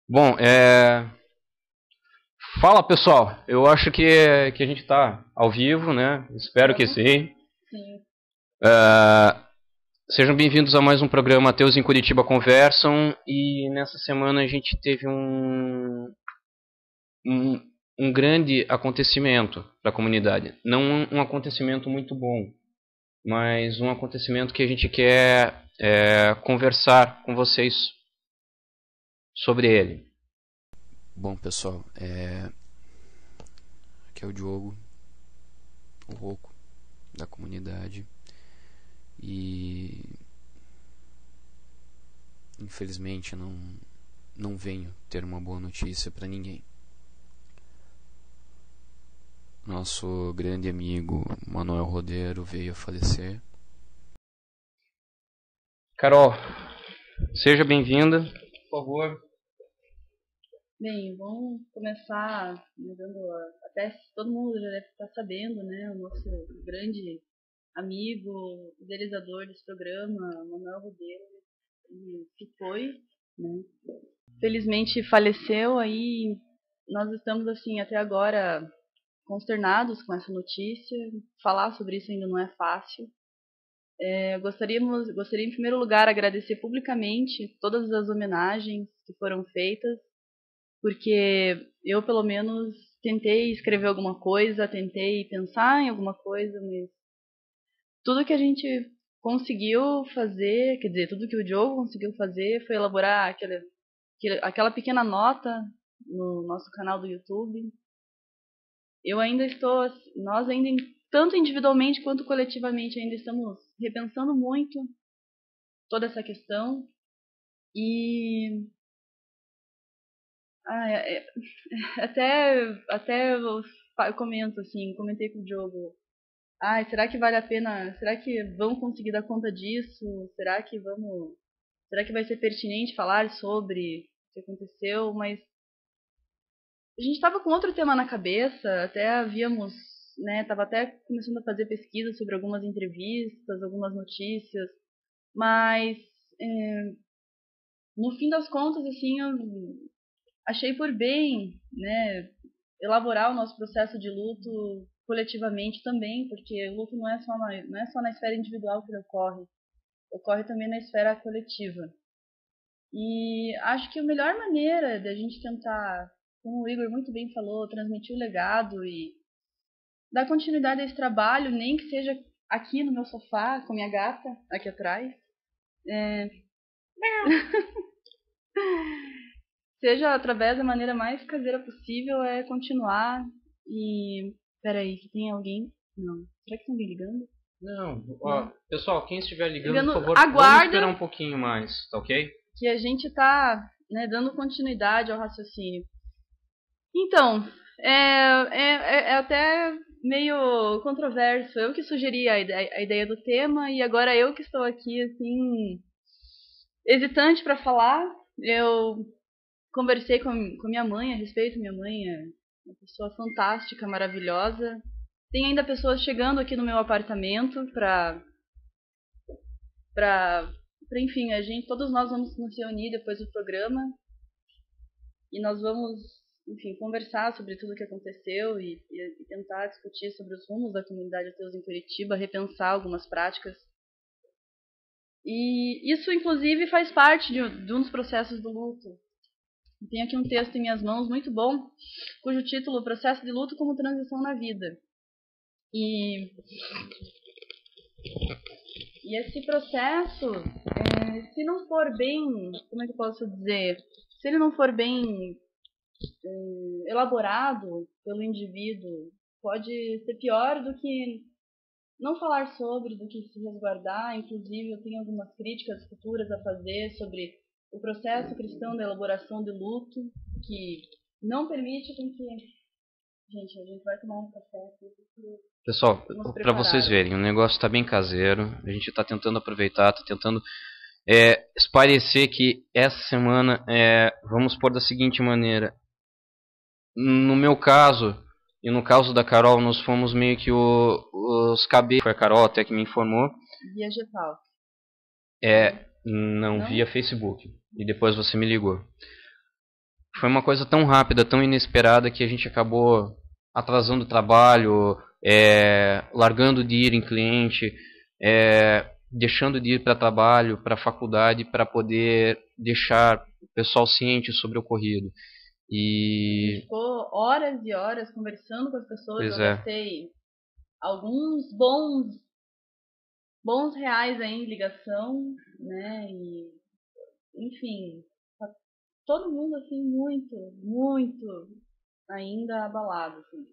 Bom, fala pessoal, eu acho que a gente está ao vivo, né? Espero que Estamos? sim. Sim. Sejam bem-vindos a mais um programa Ateus em Curitiba Conversam. E nessa semana a gente teve um, um grande acontecimento para a comunidade. Não um acontecimento muito bom, mas um acontecimento que a gente quer conversar com vocês sobre ele. Bom, pessoal, aqui é o Diogo, o Roco, da comunidade. E infelizmente não venho ter uma boa notícia para ninguém. Nosso grande amigo Manuel Rodeiro veio a falecer. Carol, seja bem-vinda, por favor. Bem, vamos começar até todo mundo já deve estar sabendo, né? O nosso grande amigo, idealizador desse programa, Manuel Rodeiro, ele se foi, né? Felizmente faleceu aí. Nós estamos assim até agora consternados com essa notícia. Falar sobre isso ainda não é fácil. Gostaria em primeiro lugar agradecer publicamente todas as homenagens que foram feitas, porque eu pelo menos tentei escrever alguma coisa, tentei pensar em alguma coisa, mas tudo que a gente conseguiu fazer, quer dizer, tudo que o Diogo conseguiu fazer foi elaborar aquela pequena nota no nosso canal do YouTube. Eu ainda estou, nós ainda, tanto individualmente quanto coletivamente, ainda estamos repensando muito toda essa questão. E ah, até eu comento assim, comentei com o Diogo. Ai, será que vale a pena? Será que vamos conseguir dar conta disso? Será que vai ser pertinente falar sobre o que aconteceu? Mas a gente estava com outro tema na cabeça, até havíamos, né, tava até começando a fazer pesquisa sobre algumas entrevistas, algumas notícias, mas é, no fim das contas, assim, eu achei por bem, né, elaborar o nosso processo de luto coletivamente também, porque o luto não é só na esfera individual que ele ocorre também na esfera coletiva. E acho que a melhor maneira da gente tentar, como o Igor muito bem falou, transmitir o legado e dar continuidade a esse trabalho, nem que seja aqui no meu sofá com minha gata aqui atrás, é, seja através da maneira mais caseira possível, é continuar e... Peraí, que tem alguém? Não. Será que tem alguém ligando? Não, Não. ó, pessoal, quem estiver ligando, por Ligando, favor, vamos esperar aguarda um pouquinho mais, tá ok? que a gente tá, né, dando continuidade ao raciocínio. Então, é até meio controverso. Eu que sugeri a ideia do tema e agora eu que estou aqui, assim, hesitante para falar. Eu conversei com minha mãe a respeito. Minha mãe é uma pessoa fantástica, maravilhosa. Tem ainda pessoas chegando aqui no meu apartamento para enfim, todos nós vamos nos reunir depois do programa e nós vamos, enfim, conversar sobre tudo o que aconteceu e tentar discutir sobre os rumos da comunidade ateus em Curitiba, repensar algumas práticas. E isso, inclusive, faz parte de um dos processos do luto. Tenho aqui um texto em minhas mãos muito bom, cujo título é Processo de Luto como Transição na Vida. E, e esse processo, se não for bem, como é que eu posso dizer? Se ele não for bem elaborado pelo indivíduo, pode ser pior do que não falar sobre, do que se resguardar. Inclusive, eu tenho algumas críticas futuras a fazer sobre o processo cristão da elaboração de luto, que não permite com que... Gente, a gente vai tomar um café aqui porque Pessoal, nos para vocês prepararam. verem, o negócio está bem caseiro, a gente está tentando aproveitar, está tentando esclarecer que essa semana vamos pôr da seguinte maneira. No meu caso, e no caso da Carol, nós fomos meio que os cabeças, foi a Carol até que me informou, Via Getal. não Não? via Facebook, e depois você me ligou. foi uma coisa tão rápida, tão inesperada, que a gente acabou atrasando o trabalho, largando de ir em cliente, deixando de ir para trabalho, para faculdade, para poder deixar o pessoal ciente sobre o ocorrido. A gente E, ficou horas e horas conversando com as pessoas. pois Eu gastei alguns bons reais aí em ligação, né? E, enfim, tá todo mundo assim muito ainda abalado, assim.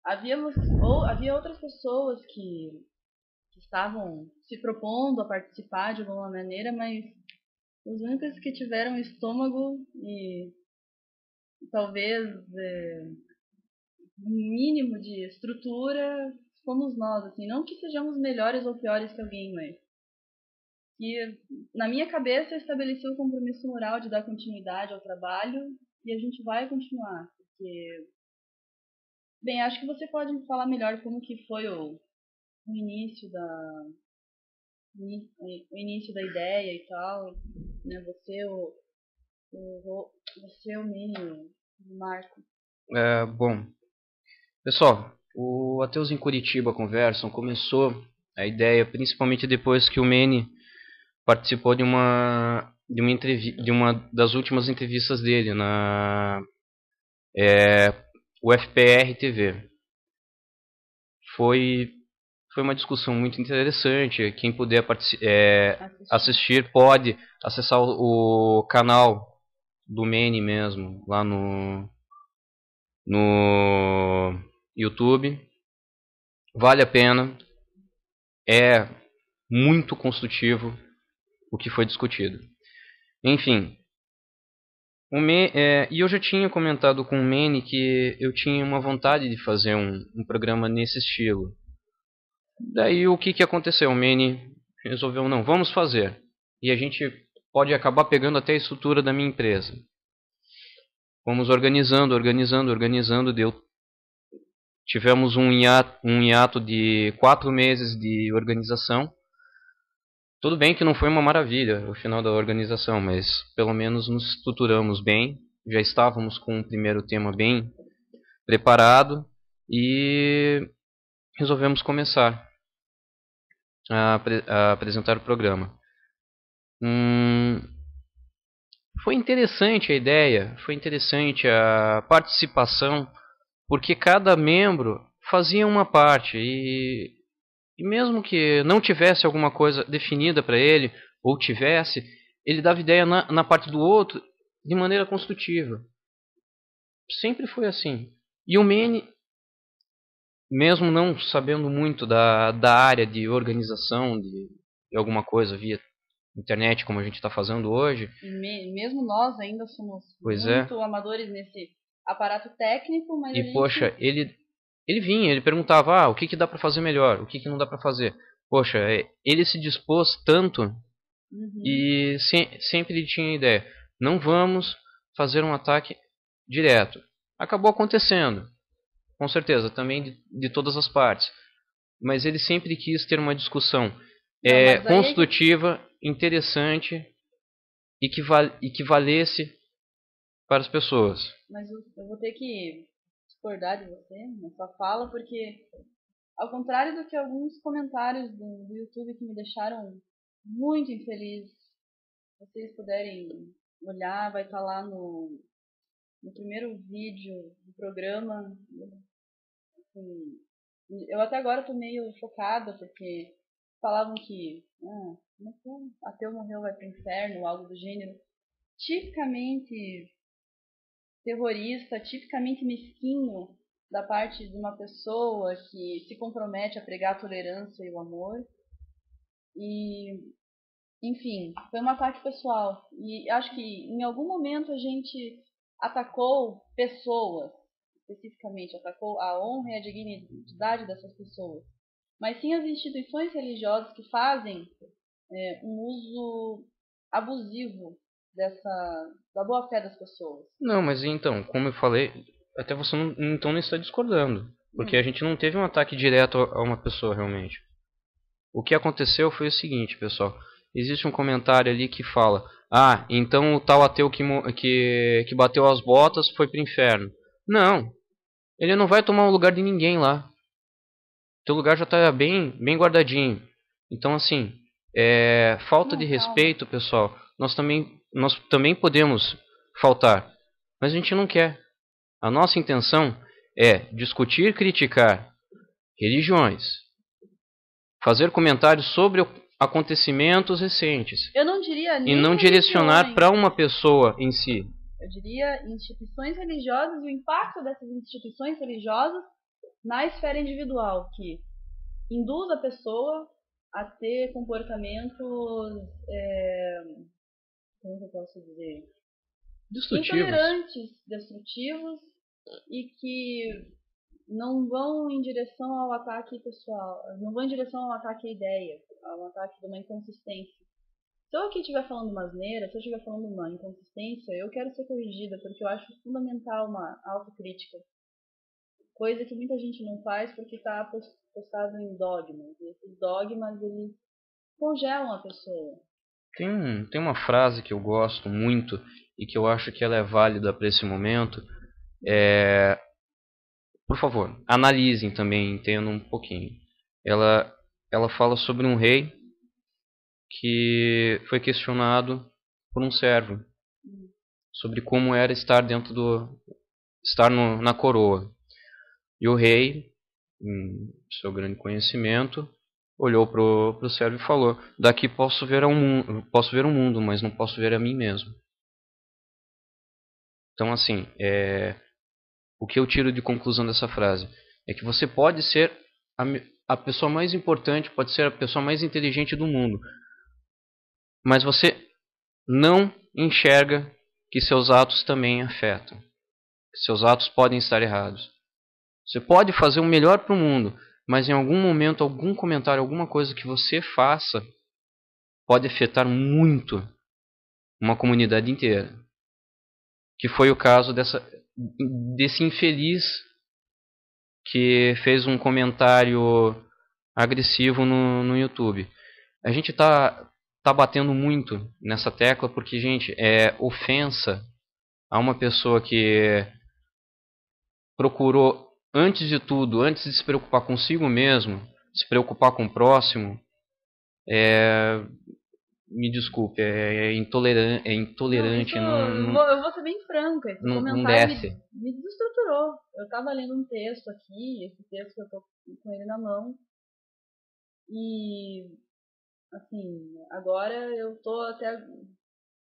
Havia outras pessoas que estavam se propondo a participar de alguma maneira, mas os únicos que tiveram estômago e talvez um mínimo de estrutura fomos nós, assim, não que sejamos melhores ou piores que alguém, mas que na minha cabeça eu estabeleci o compromisso moral de dar continuidade ao trabalho e a gente vai continuar, porque, bem, acho que você pode me falar melhor como que foi o início o início da ideia e tal, né? O Mini, o Marco. bom, pessoal, o Ateus em Curitiba Conversam começou a ideia principalmente depois que o Manny participou de uma das últimas entrevistas dele na UFPR TV. Foi uma discussão muito interessante. Quem puder assistir pode acessar o canal do Manny mesmo, lá no YouTube. Vale a pena. É muito construtivo o que foi discutido. Enfim, e eu já tinha comentado com o Manny que eu tinha uma vontade de fazer um programa nesse estilo. Daí o que aconteceu? O Manny resolveu, não, vamos fazer. E a gente pode acabar pegando até a estrutura da minha empresa. Fomos organizando. Tivemos um hiato de 4 meses de organização. Tudo bem que não foi uma maravilha o final da organização, mas pelo menos nos estruturamos bem. Já estávamos com o primeiro tema bem preparado e resolvemos começar a apresentar o programa. Foi interessante a ideia, foi interessante a participação, porque cada membro fazia uma parte e mesmo que não tivesse alguma coisa definida para ele, ou tivesse, ele dava ideia na parte do outro de maneira construtiva. Sempre foi assim. E o Manny, mesmo não sabendo muito da área de organização de alguma coisa via internet, como a gente está fazendo hoje. E mesmo nós ainda somos muito amadores nesse aparato técnico, mas poxa, ele vinha, ele perguntava, o que dá para fazer melhor, o que não dá para fazer. Poxa, ele se dispôs tanto e sempre ele tinha a ideia, não vamos fazer um ataque direto. Acabou acontecendo, com certeza, também de todas as partes. Mas ele sempre quis ter uma discussão construtiva, interessante e que valesse para as pessoas. Mas eu vou ter que discordar de você na sua fala, porque ao contrário do que alguns comentários do YouTube que me deixaram muito infeliz, se vocês puderem olhar, vai estar lá no primeiro vídeo do programa. Assim, eu até agora estou meio chocada, porque falavam que ateu morreu, vai pro inferno, algo do gênero. Tipicamente terrorista, tipicamente mesquinho da parte de uma pessoa que se compromete a pregar a tolerância e o amor. E, enfim, foi um ataque pessoal. E acho que em algum momento a gente atacou pessoas, especificamente, atacou a honra e a dignidade dessas pessoas. Mas sim as instituições religiosas que fazem um uso abusivo da boa fé das pessoas. Não, mas então, como eu falei, até você não está discordando, porque a gente não teve um ataque direto a uma pessoa realmente. O que aconteceu foi o seguinte, pessoal, existe um comentário ali que fala: ah, então o tal ateu que bateu as botas foi pro inferno. Não, ele não vai tomar o lugar de ninguém lá. Teu lugar já está bem guardadinho. Então, assim, falta de Não, calma. respeito, pessoal. Nós também podemos faltar, mas a gente não quer. A nossa intenção é discutir, criticar religiões, fazer comentários sobre acontecimentos recentes Eu não diria e nem não direcionar religiões. para uma pessoa em si. Eu diria instituições religiosas e o impacto dessas instituições religiosas na esfera individual, que induz a pessoa a ter comportamentos, como eu posso dizer, Destrutivos. intolerantes, destrutivos e que não vão em direção ao ataque pessoal, não vão em direção ao ataque à ideia, ao ataque de uma inconsistência. Se eu aqui estiver falando uma asneira, se eu estiver falando uma inconsistência, eu quero ser corrigida, porque eu acho fundamental uma autocrítica. Coisa que muita gente não faz porque está postado em dogmas. E esses dogmas, eles congelam a pessoa. Tem uma frase que eu gosto muito e que eu acho que ela é válida para esse momento. Por favor, analisem também, entendam um pouquinho. Ela fala sobre um rei que foi questionado por um servo sobre como era estar na coroa. E o rei, em seu grande conhecimento, olhou pro servo e falou: daqui posso ver o mundo, mas não posso ver a mim mesmo. Então, assim, o que eu tiro de conclusão dessa frase é que você pode ser a pessoa mais importante, pode ser a pessoa mais inteligente do mundo, mas você não enxerga que seus atos também afetam, que seus atos podem estar errados. Você pode fazer o melhor para o mundo, mas em algum momento, algum comentário, alguma coisa que você faça pode afetar muito uma comunidade inteira. Que foi o caso desse infeliz que fez um comentário agressivo no YouTube. A gente tá batendo muito nessa tecla porque, gente, é ofensa a uma pessoa que procurou, antes de tudo, antes de se preocupar consigo mesmo, se preocupar com o próximo, me desculpe, é Não, isso intolerante, eu vou ser bem franca. Esse não comentário desce. me desestruturou. Eu estava lendo um texto aqui, esse texto que eu tô com ele na mão, e assim, agora eu tô até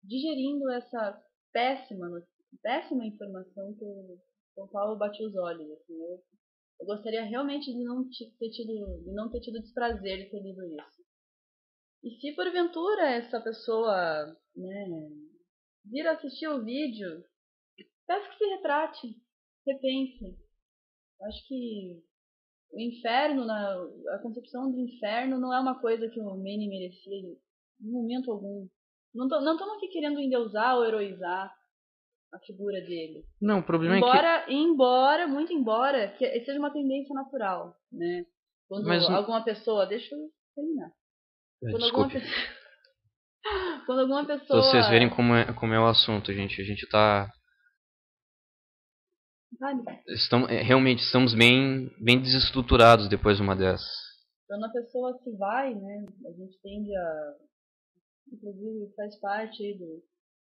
digerindo essa péssima informação com a qual eu bati os olhos. Assim, eu gostaria realmente de não ter tido desprazer de ter lido isso. E se porventura essa pessoa, né, vir assistir o vídeo, peço que se retrate, repense. Acho que o inferno, a concepção do inferno não é uma coisa que o Manny merecia em momento algum. Não estamos aqui querendo endeusar ou heroizar a figura dele. Não, o problema é que. Muito embora, que seja uma tendência natural, né? Quando Mas, alguma pessoa, deixa eu terminar. Quando alguma desculpe. pessoa, quando alguma Pra vocês verem pessoa, como é o assunto, gente. A gente tá. sabe? Realmente estamos bem desestruturados depois de uma dessas. Quando a pessoa se vai, né? A gente tende a, inclusive faz parte aí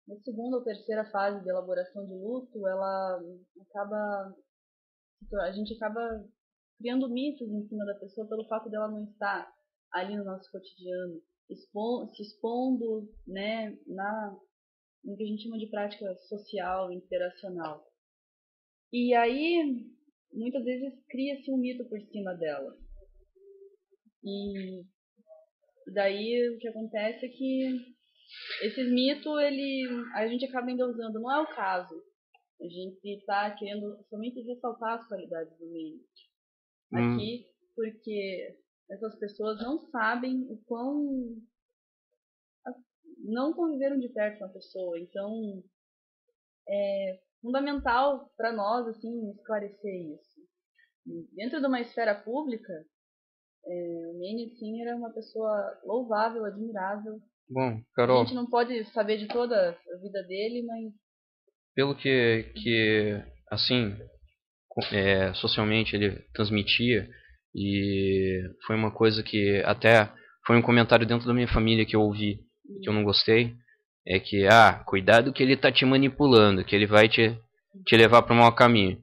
da segunda ou terceira fase de elaboração de luto, ela acaba, a gente acaba criando mitos em cima da pessoa pelo fato dela não estar ali no nosso cotidiano, se expondo, né, no que a gente chama de prática social, interacional. E aí, muitas vezes cria-se um mito por cima dela. E daí o que acontece é que esses mitos, a gente acaba ainda usando, não é o caso. A gente está querendo somente ressaltar as qualidades do meio Hum, aqui, porque essas pessoas não sabem o quão não conviveram de perto com a pessoa. Então, é fundamental para nós assim esclarecer isso. Dentro de uma esfera pública, o Manny assim era uma pessoa louvável, admirável, Bom, A Carol, gente não pode saber de toda a vida dele, mas pelo que assim, socialmente ele transmitia, e foi uma coisa que até foi um comentário dentro da minha família que eu ouvi, que eu não gostei, é que, cuidado que ele tá te manipulando, que ele vai te levar para um mau caminho.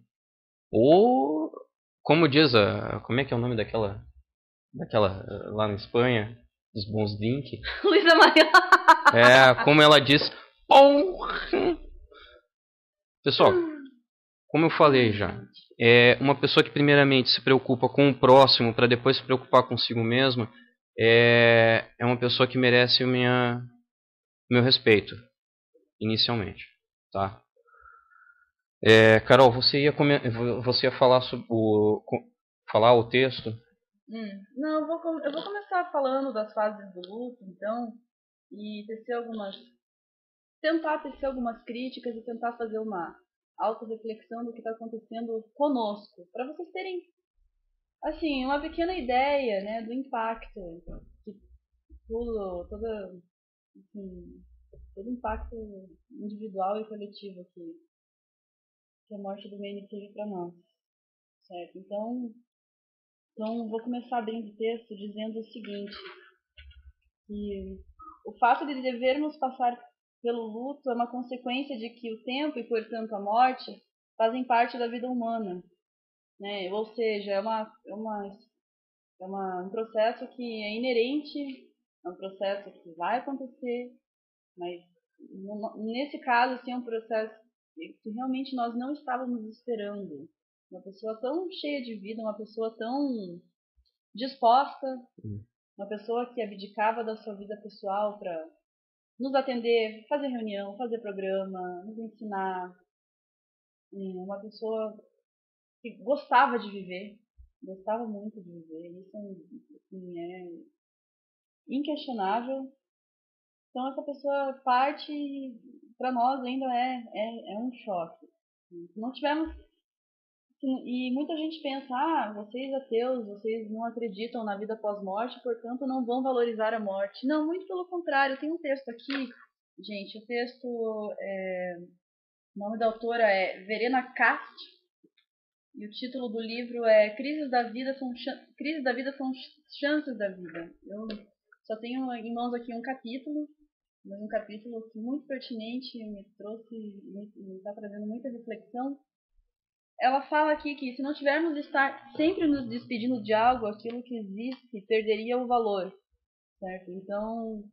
Ou, como diz como é que é o nome daquela lá na Espanha, dos bons drinks? Luísa Maria. Como ela diz, porra! Pessoal, como eu falei já, é uma pessoa que primeiramente se preocupa com o próximo para depois se preocupar consigo mesma, é uma pessoa que merece o meu respeito, inicialmente, tá? Carol, você ia falar sobre falar o texto? Não, eu vou começar falando das fases do luto, então, e tentar tecer algumas críticas e tentar fazer uma autorreflexão do que está acontecendo conosco, para vocês terem, assim, uma pequena ideia, né, do impacto que toda, assim, todo impacto individual e coletivo que a morte do Manny teve para nós, certo? Então, vou começar abrindo o texto dizendo o seguinte, que o fato de devermos passar pelo luto é uma consequência de que o tempo e, portanto, a morte fazem parte da vida humana, né? Ou seja, um processo que é inerente, é um processo que vai acontecer, mas nesse caso, assim, é um processo que realmente nós não estávamos esperando. Uma pessoa tão cheia de vida, uma pessoa tão disposta, uma pessoa que abdicava da sua vida pessoal para nos atender, fazer reunião, fazer programa, nos ensinar. Uma pessoa que gostava de viver, gostava muito de viver. Isso assim, é inquestionável. Então essa pessoa parte, para nós ainda é um choque. Não tivemos. E muita gente pensa, vocês ateus, vocês não acreditam na vida pós-morte, portanto não vão valorizar a morte. Não, muito pelo contrário. Tem um texto aqui, gente, o texto, o nome da autora é Verena Kast, e o título do livro é Crises da Vida são Chances da Vida. Eu só tenho em mãos aqui um capítulo, mas um capítulo muito pertinente, me está trazendo muita reflexão. Ela fala aqui que se não tivermos de estar sempre nos despedindo de algo, aquilo que existe perderia o valor, certo? Então,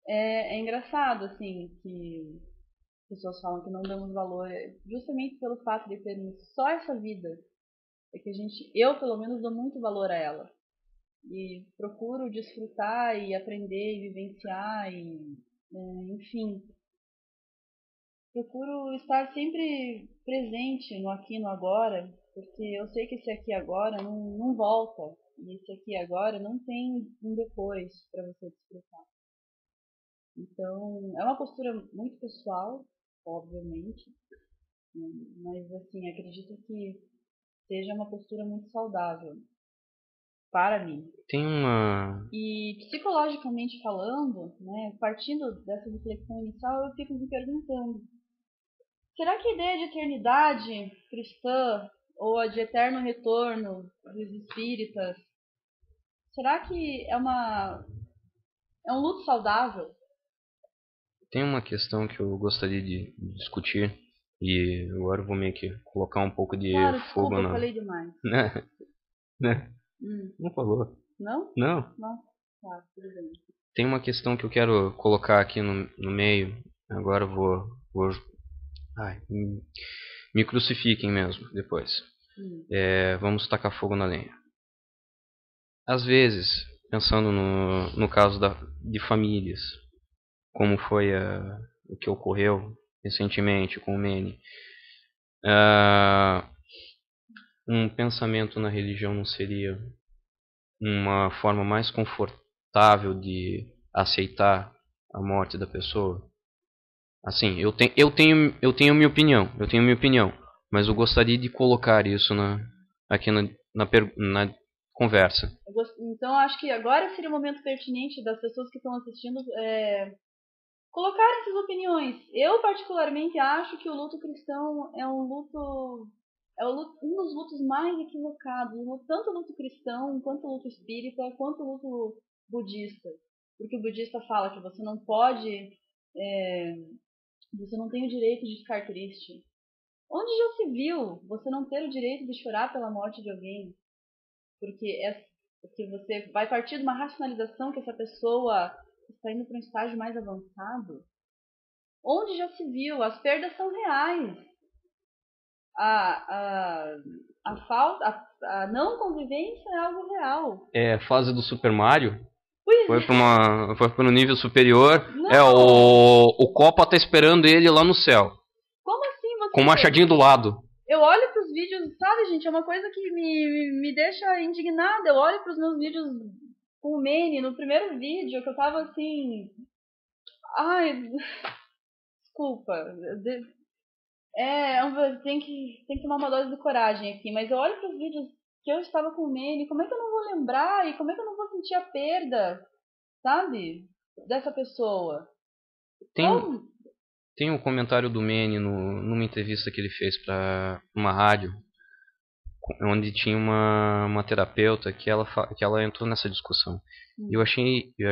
é engraçado, assim, que pessoas falam que não damos valor justamente pelo fato de termos só essa vida. É que eu pelo menos dou muito valor a ela. E procuro desfrutar e aprender e vivenciar enfim, procuro estar sempre presente no aqui e no agora, porque eu sei que esse aqui e agora não volta, e esse aqui e agora não tem um depois para você desfrutar. Então, é uma postura muito pessoal, obviamente, né? Mas assim, acredito que seja uma postura muito saudável para mim. Tem uma... E psicologicamente falando, né, partindo dessa reflexão inicial, eu fico me perguntando: será que a ideia de eternidade cristã ou a de eterno retorno dos espíritas, será que é um luto saudável? Tem uma questão que eu gostaria de discutir, e agora eu vou meio que colocar um pouco de Claro, fogo desculpa, eu falei demais. Né? Não falou. Não? Não. Não? Tá, tudo bem. Tem uma questão que eu quero colocar aqui no meio. Agora eu vou... Ai, me crucifiquem mesmo depois. Vamos tacar fogo na lenha. Às vezes, pensando no caso de famílias, como foi o que ocorreu recentemente com o Manny, um pensamento na religião não seria uma forma mais confortável de aceitar a morte da pessoa? Assim, eu tenho minha opinião, mas eu gostaria de colocar isso aqui conversa. Então, eu acho que agora seria o momento pertinente das pessoas que estão assistindo colocarem essas opiniões. Eu, particularmente, acho que o luto cristão é um luto... um dos lutos mais equivocados. Tanto o luto cristão, quanto o luto espírita, quanto o luto budista. Porque o budista fala que você não pode... você não tem o direito de ficar triste. Onde já se viu você não ter o direito de chorar pela morte de alguém? Porque você vai partir de uma racionalização que essa pessoa está indo para um estágio mais avançado. Onde já se viu? As perdas são reais. A não convivência é algo real. É fase do Super Mario. Pois Foi para um nível superior. Não. O Copa tá esperando ele lá no céu. Como assim você... Com o machadinho do lado. Eu olho pros vídeos, sabe, gente? É uma coisa que me deixa indignada. Eu olho pros meus vídeos com o Manny, no primeiro vídeo, que eu tava assim... Ai... Desculpa. Tem que tomar uma dose de coragem aqui. Mas eu olho pros vídeos que eu estava com o Manny, como é que eu não vou lembrar? E como é que eu não vou sentir a perda, sabe? Dessa pessoa. Tem um comentário do Manny numa entrevista que ele fez para uma rádio, onde tinha uma terapeuta que ela entrou nessa discussão. E eu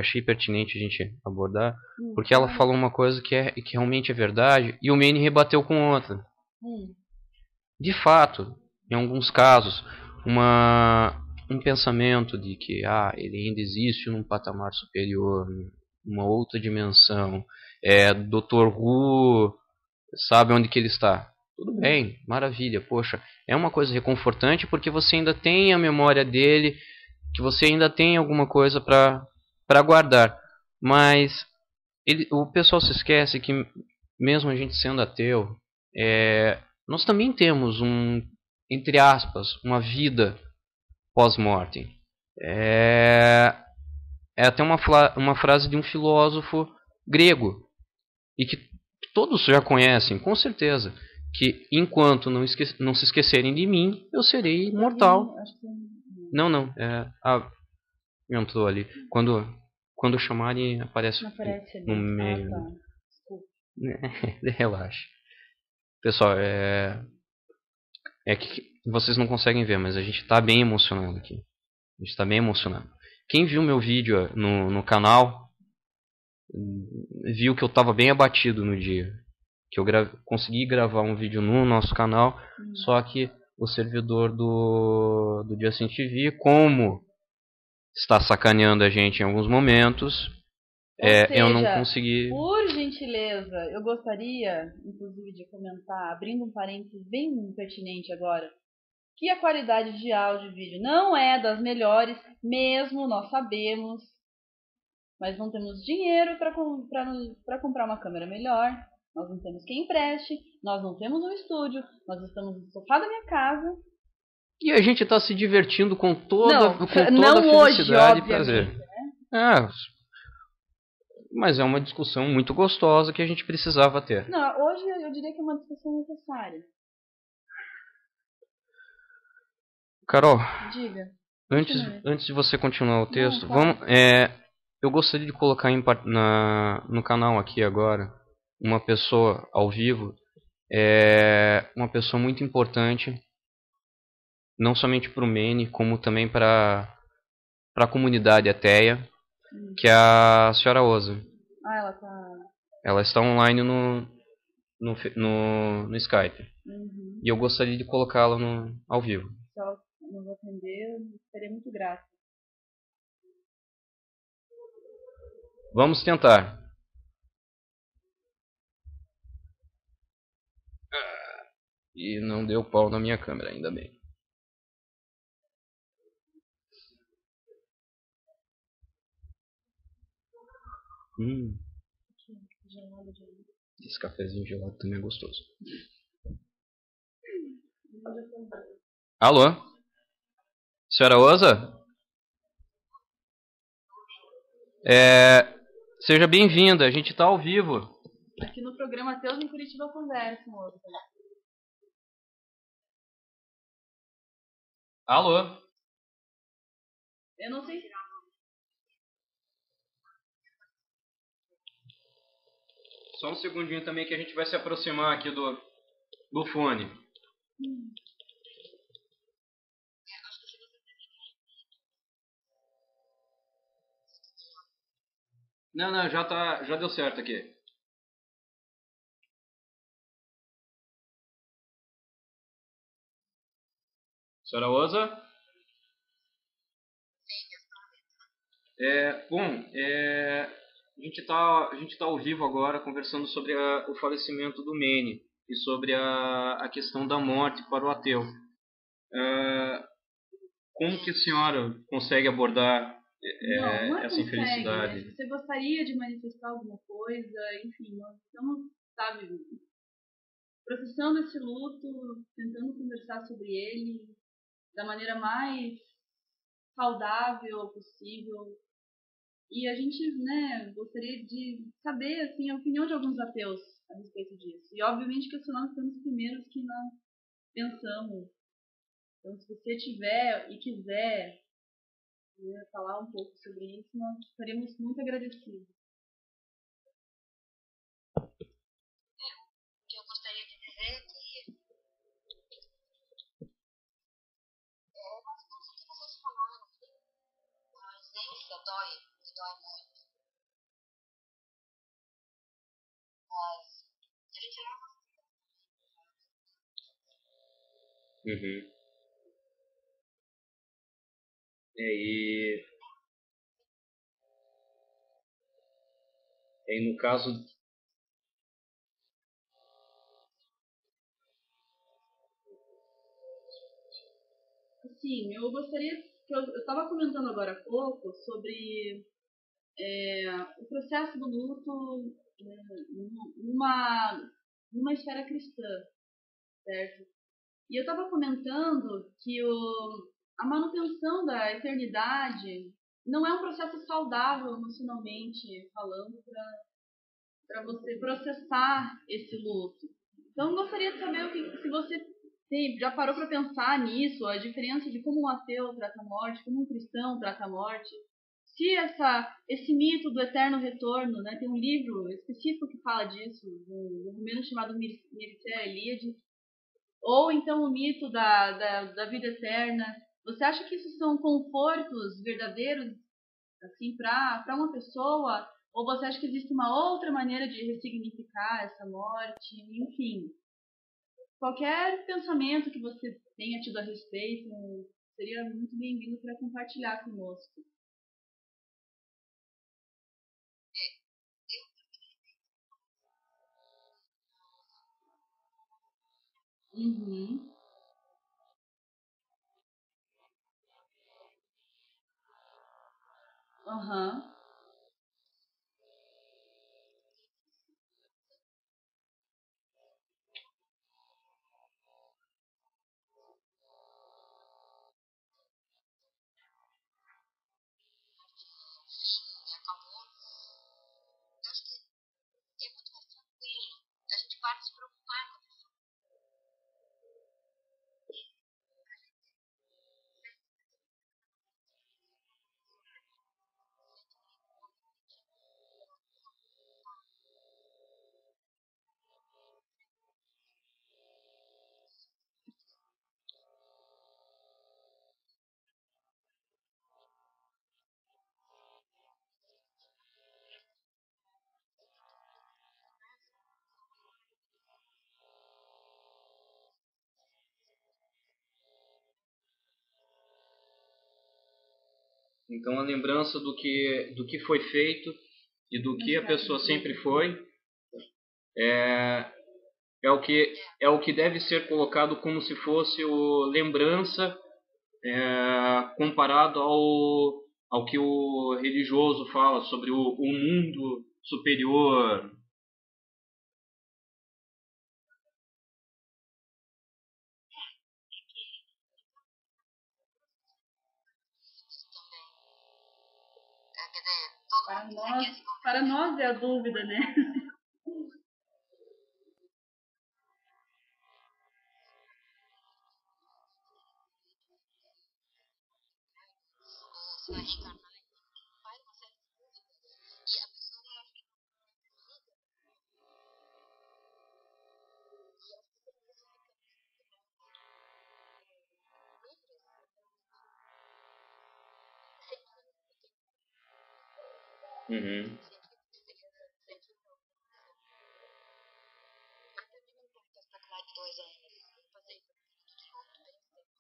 achei pertinente a gente abordar, porque ela falou uma coisa que realmente é verdade, e o Manny rebateu com outra. De fato, em alguns casos, um pensamento de que ele ainda existe num patamar superior, numa outra dimensão, Dr. Who sabe onde que ele está. Tudo bem, maravilha, poxa, é uma coisa reconfortante porque você ainda tem a memória dele, que você ainda tem alguma coisa para guardar. Mas o pessoal se esquece que mesmo a gente sendo ateu, nós também temos entre aspas, uma vida pós-morte. É até uma frase de um filósofo grego, e que todos já conhecem, com certeza, que enquanto não se esquecerem de mim, eu serei imortal. Não. Entrou ali. Quando chamarem, aparece no meio. Desculpa. Relaxa. Pessoal, que vocês não conseguem ver, mas a gente está bem emocionado aqui. A gente está bem emocionado. Quem viu meu vídeo no canal viu que eu estava bem abatido no dia. Que eu consegui gravar um vídeo no nosso canal, só que o servidor do Justin TV, como está sacaneando a gente em alguns momentos, eu não consegui... Por gentileza, eu gostaria, inclusive, de comentar, abrindo um parênteses bem pertinente agora, que a qualidade de áudio e vídeo não é das melhores, mesmo nós sabemos, mas não temos dinheiro para comprar uma câmera melhor, nós não temos quem empreste, nós não temos um estúdio, nós estamos no sofá da minha casa. E a gente está se divertindo com toda não felicidade hoje, e prazer. Né? Mas é uma discussão muito gostosa que a gente precisava ter. Não, hoje eu diria que é uma discussão necessária. Carol, diga. Antes de você continuar o texto, claro. eu gostaria de colocar no canal aqui agora uma pessoa ao vivo, uma pessoa muito importante, não somente para o Manny, como também para a comunidade ateia, que é a senhora Oza. Ela está online no Skype. E eu gostaria de colocá-la ao vivo. Só não vou atender, eu serei muito grata. Vamos tentar. E não deu pau na minha câmera, ainda bem. Esse cafezinho gelado também é gostoso. Alô? Senhora Oza? Seja bem-vinda, a gente está ao vivo. Aqui no programa Ateus em Curitiba Conversa, moça. Alô? Eu não sei. Só um segundinho também que a gente vai se aproximar aqui do fone. Não, já deu certo aqui. Senhora Oza? A gente tá ao vivo agora conversando sobre o falecimento do Mene e sobre a questão da morte para o ateu. Como que a senhora consegue abordar Não é essa consegue, infelicidade? né? Você gostaria de manifestar alguma coisa, enfim, nós estamos, sabe, processando esse luto, tentando conversar sobre ele da maneira mais saudável possível. E a gente, né, gostaria de saber, assim, a opinião de alguns ateus a respeito disso. E, obviamente, que esses nós somos os primeiros que nós pensamos. Então, se você tiver e quiser, né, falar um pouco sobre isso, nós ficaríamos muito agradecidos. O que eu gostaria de dizer é que mais ou menos o que vocês falaram, a ausência dói, me dói muito, mas a gente leva Uhum. E no caso. Assim, eu gostaria que eu estava comentando agora há pouco sobre o processo do luto numa, numa esfera cristã, certo? E eu estava comentando que a manutenção da eternidade não é um processo saudável emocionalmente falando para você processar esse luto. Então, eu gostaria de saber se você já parou para pensar nisso, a diferença de como um ateu trata a morte, como um cristão trata a morte. Se esse mito do eterno retorno, né, tem um livro específico que fala disso, um romano chamado Mircea Eliade, ou então o mito da vida eterna. Você acha que isso são confortos verdadeiros assim para uma pessoa? Ou você acha que existe uma outra maneira de ressignificar essa morte? Enfim, qualquer pensamento que você tenha tido a respeito seria muito bem-vindo para compartilhar conosco. Uhum. Aham. e acabou. Eu acho que é muito mais tranquilo. A gente para de se preocupar com a pessoa. Então a lembrança do que foi feito e do que a pessoa sempre foi é, é o que deve ser colocado como se fosse lembrança comparado ao que o religioso fala sobre o mundo superior. Também. Quer dizer, todo mundo dizer que esse Para nós é a dúvida, né? vai reencarnar, faz uma série de dúvidas. E a pessoa ela fica perdida. E acho que por isso ficamos livres, sem Uhum. sem não. Eu terminei um pouco essa faculdade de 2 anos. Eu passei por um período de luto bem extenso.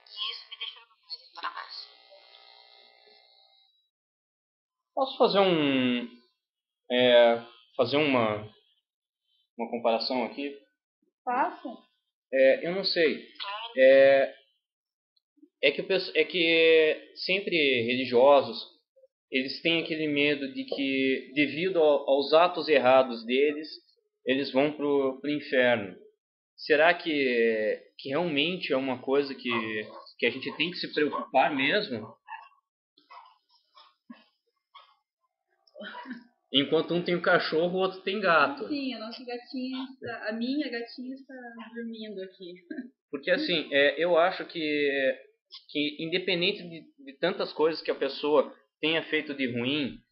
E isso me deixava mais para baixo. Posso fazer uma comparação aqui? Faça. Eu não sei. Claro. É que sempre religiosos, eles têm aquele medo de que, devido aos atos errados deles, eles vão pro inferno. Será que realmente é uma coisa que a gente tem que se preocupar mesmo? Enquanto um tem o cachorro, o outro tem gato. Sim, a nossa gatinha, a minha gatinha está dormindo aqui. Porque assim, eu acho que independente de tantas coisas que a pessoa tenha feito de ruim,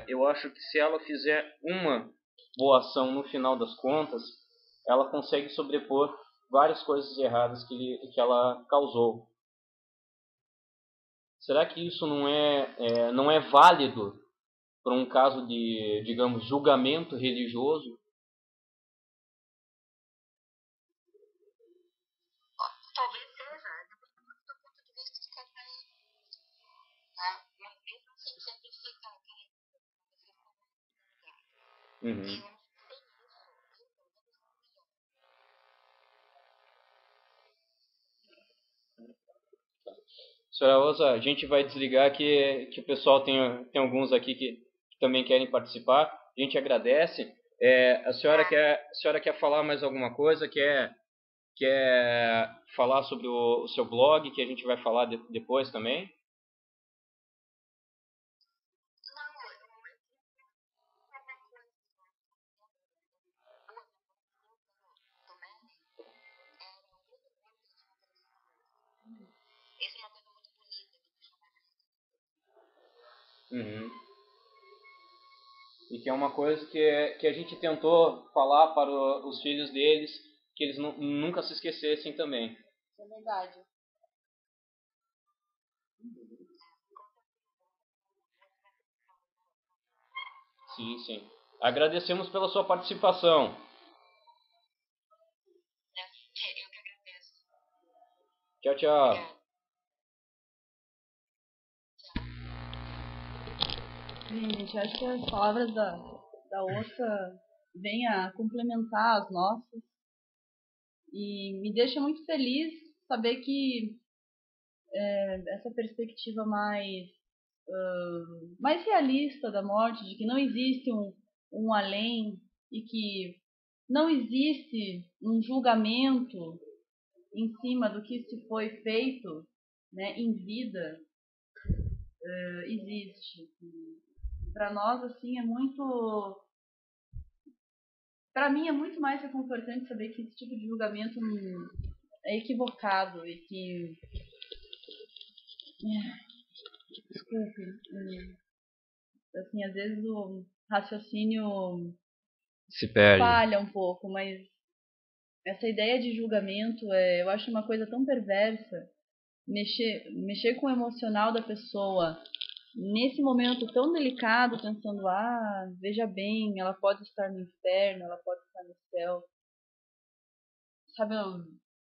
eu acho que se ela fizer uma boa ação no final das contas, ela consegue sobrepor várias coisas erradas que ela causou. Será que isso não é válido para um caso de, digamos, julgamento religioso? Talvez seja, depende do ponto de vista de cada um. Tá? Mas mesmo assim, sempre fica aquela reflexão no lugar. Uhum. E eu acho que sem isso, eu pelo menos não melhor. Senhora Rosa, a gente vai desligar que o pessoal tem alguns aqui que também querem participar. A gente agradece. A senhora quer falar mais alguma coisa? Quer falar sobre o seu blog, que a gente vai falar depois também? Isso é uma coisa muito bonita que me chama a atenção. Uhum. E que é uma coisa que a gente tentou falar para os filhos deles, que eles nunca se esquecessem também. Isso é verdade. Sim, sim. Agradecemos pela sua participação. Eu que agradeço. Tchau, tchau. Obrigada. Sim, gente, acho que as palavras da Oscar vêm a complementar as nossas. E me deixa muito feliz saber que essa perspectiva mais realista da morte, de que não existe um além e que não existe um julgamento em cima do que se foi feito, né, em vida, existe. Para nós, assim, para mim é muito mais reconfortante saber que esse tipo de julgamento é equivocado e que, desculpe, assim, às vezes o raciocínio Se perde. falha um pouco, mas essa ideia de julgamento, eu acho uma coisa tão perversa. Mexer com o emocional da pessoa nesse momento tão delicado, pensando, veja bem, ela pode estar no inferno, ela pode estar no céu. Sabe,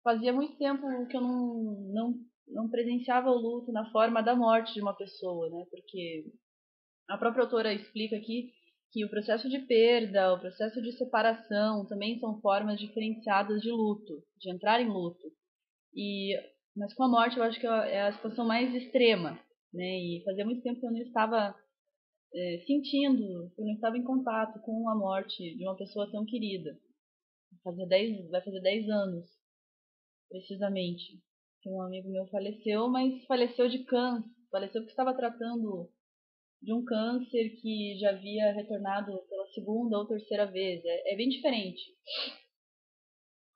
fazia muito tempo que eu não presenciava o luto na forma da morte de uma pessoa, né? Porque a própria autora explica aqui que o processo de perda, o processo de separação também são formas diferenciadas de luto, de entrar em luto. Mas com a morte eu acho que é a situação mais extrema, né? E fazia muito tempo que eu não estava sentindo, eu não estava em contato com a morte de uma pessoa tão querida. Vai fazer 10 anos, precisamente, que um amigo meu faleceu, mas faleceu de câncer, faleceu porque estava tratando de um câncer que já havia retornado pela segunda ou terceira vez. É bem diferente.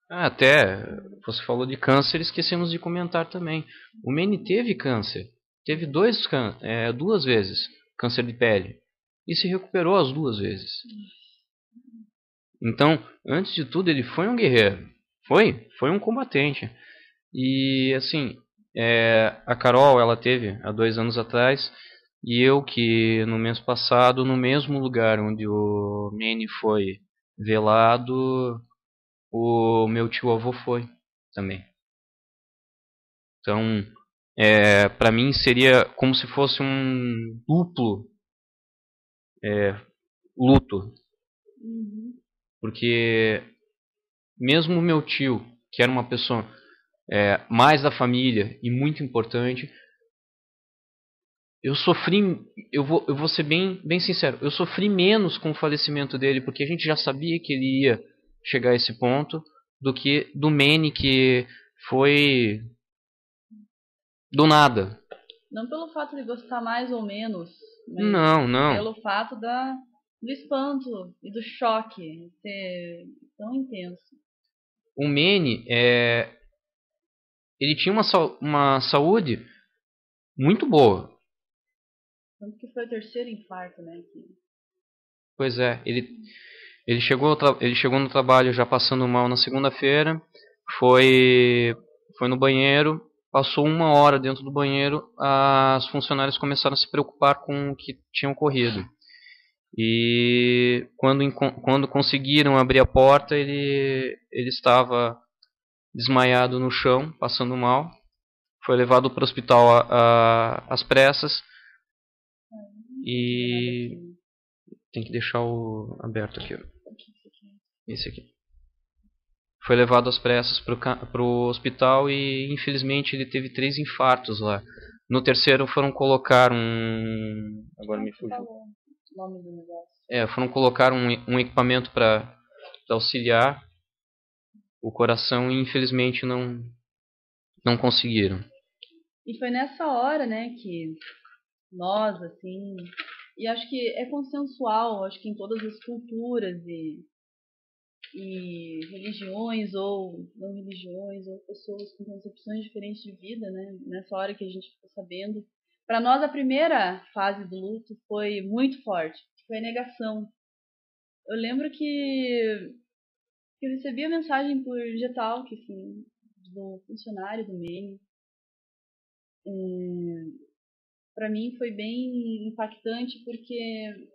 Até você falou de câncer, esquecemos de comentar também. O Manny teve câncer. Teve duas vezes câncer de pele. E se recuperou as duas vezes. Então, antes de tudo, ele foi um guerreiro. Foi um combatente. E assim, a Carol, ela teve há 2 anos atrás. E eu que no mês passado, no mesmo lugar onde o Manny foi velado, o meu tio-avô foi também. Então, para mim seria como se fosse um duplo luto. Porque mesmo o meu tio, que era uma pessoa mais da família e muito importante, eu sofri, eu vou ser bem sincero, eu sofri menos com o falecimento dele, porque a gente já sabia que ele ia chegar a esse ponto, do que do Manny, que foi do nada. Não pelo fato de gostar mais ou menos, mas Não. pelo fato do espanto e do choque ser tão intenso. O Manny, ele tinha uma saúde muito boa. Tanto que foi o terceiro infarto, né? Pois é, ele chegou no trabalho já passando mal na segunda-feira, foi no banheiro, passou 1 hora dentro do banheiro, as funcionárias começaram a se preocupar com o que tinha ocorrido. E quando conseguiram abrir a porta, ele estava desmaiado no chão, passando mal. Foi levado para o hospital às pressas. E tem que deixar o aberto aqui. Esse aqui. Foi levado às pressas para o hospital e infelizmente ele teve 3 infartos lá. No terceiro foram colocar agora me fugiu. Foram colocar um equipamento para auxiliar o coração e infelizmente não conseguiram. E foi nessa hora, né, que nós, assim, e acho que é consensual, acho que em todas as culturas e religiões ou não religiões, ou pessoas com concepções diferentes de vida, né, nessa hora que a gente ficou sabendo. Para nós, a primeira fase do luto foi muito forte, foi a negação. Eu lembro que eu recebi a mensagem por digital, que assim, do funcionário do Manny. Para mim foi bem impactante porque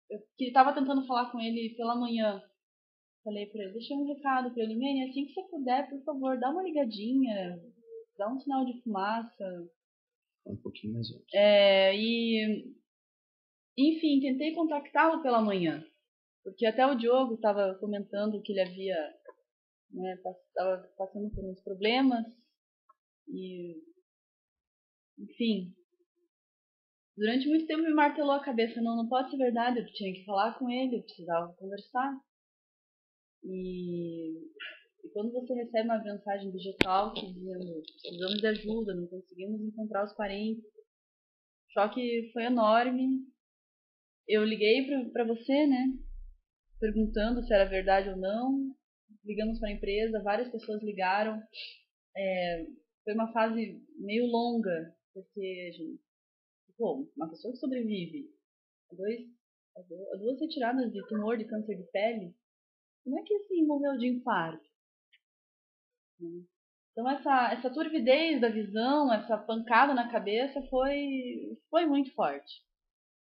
eu estava tentando falar com ele pela manhã. Falei para ele, deixei um recado para ele, Manny, assim que você puder, por favor, dá uma ligadinha, dá um sinal de fumaça. Um pouquinho mais alto. Enfim, tentei contactá-lo pela manhã, porque até o Diogo estava comentando que ele havia, né, estava passando por uns problemas e, enfim, durante muito tempo me martelou a cabeça, não pode ser verdade, eu tinha que falar com ele, eu precisava conversar. E quando você recebe uma mensagem digital dizendo precisamos de ajuda, não conseguimos encontrar os parentes, o choque foi enorme. Eu liguei para você, né, perguntando se era verdade ou não. Ligamos para a empresa, várias pessoas ligaram. Foi uma fase meio longa, porque, gente, uma pessoa que sobrevive a duas retiradas de tumor de câncer de pele, como é que assim morreu de infarto? Então essa turbidez da visão, essa pancada na cabeça foi muito forte.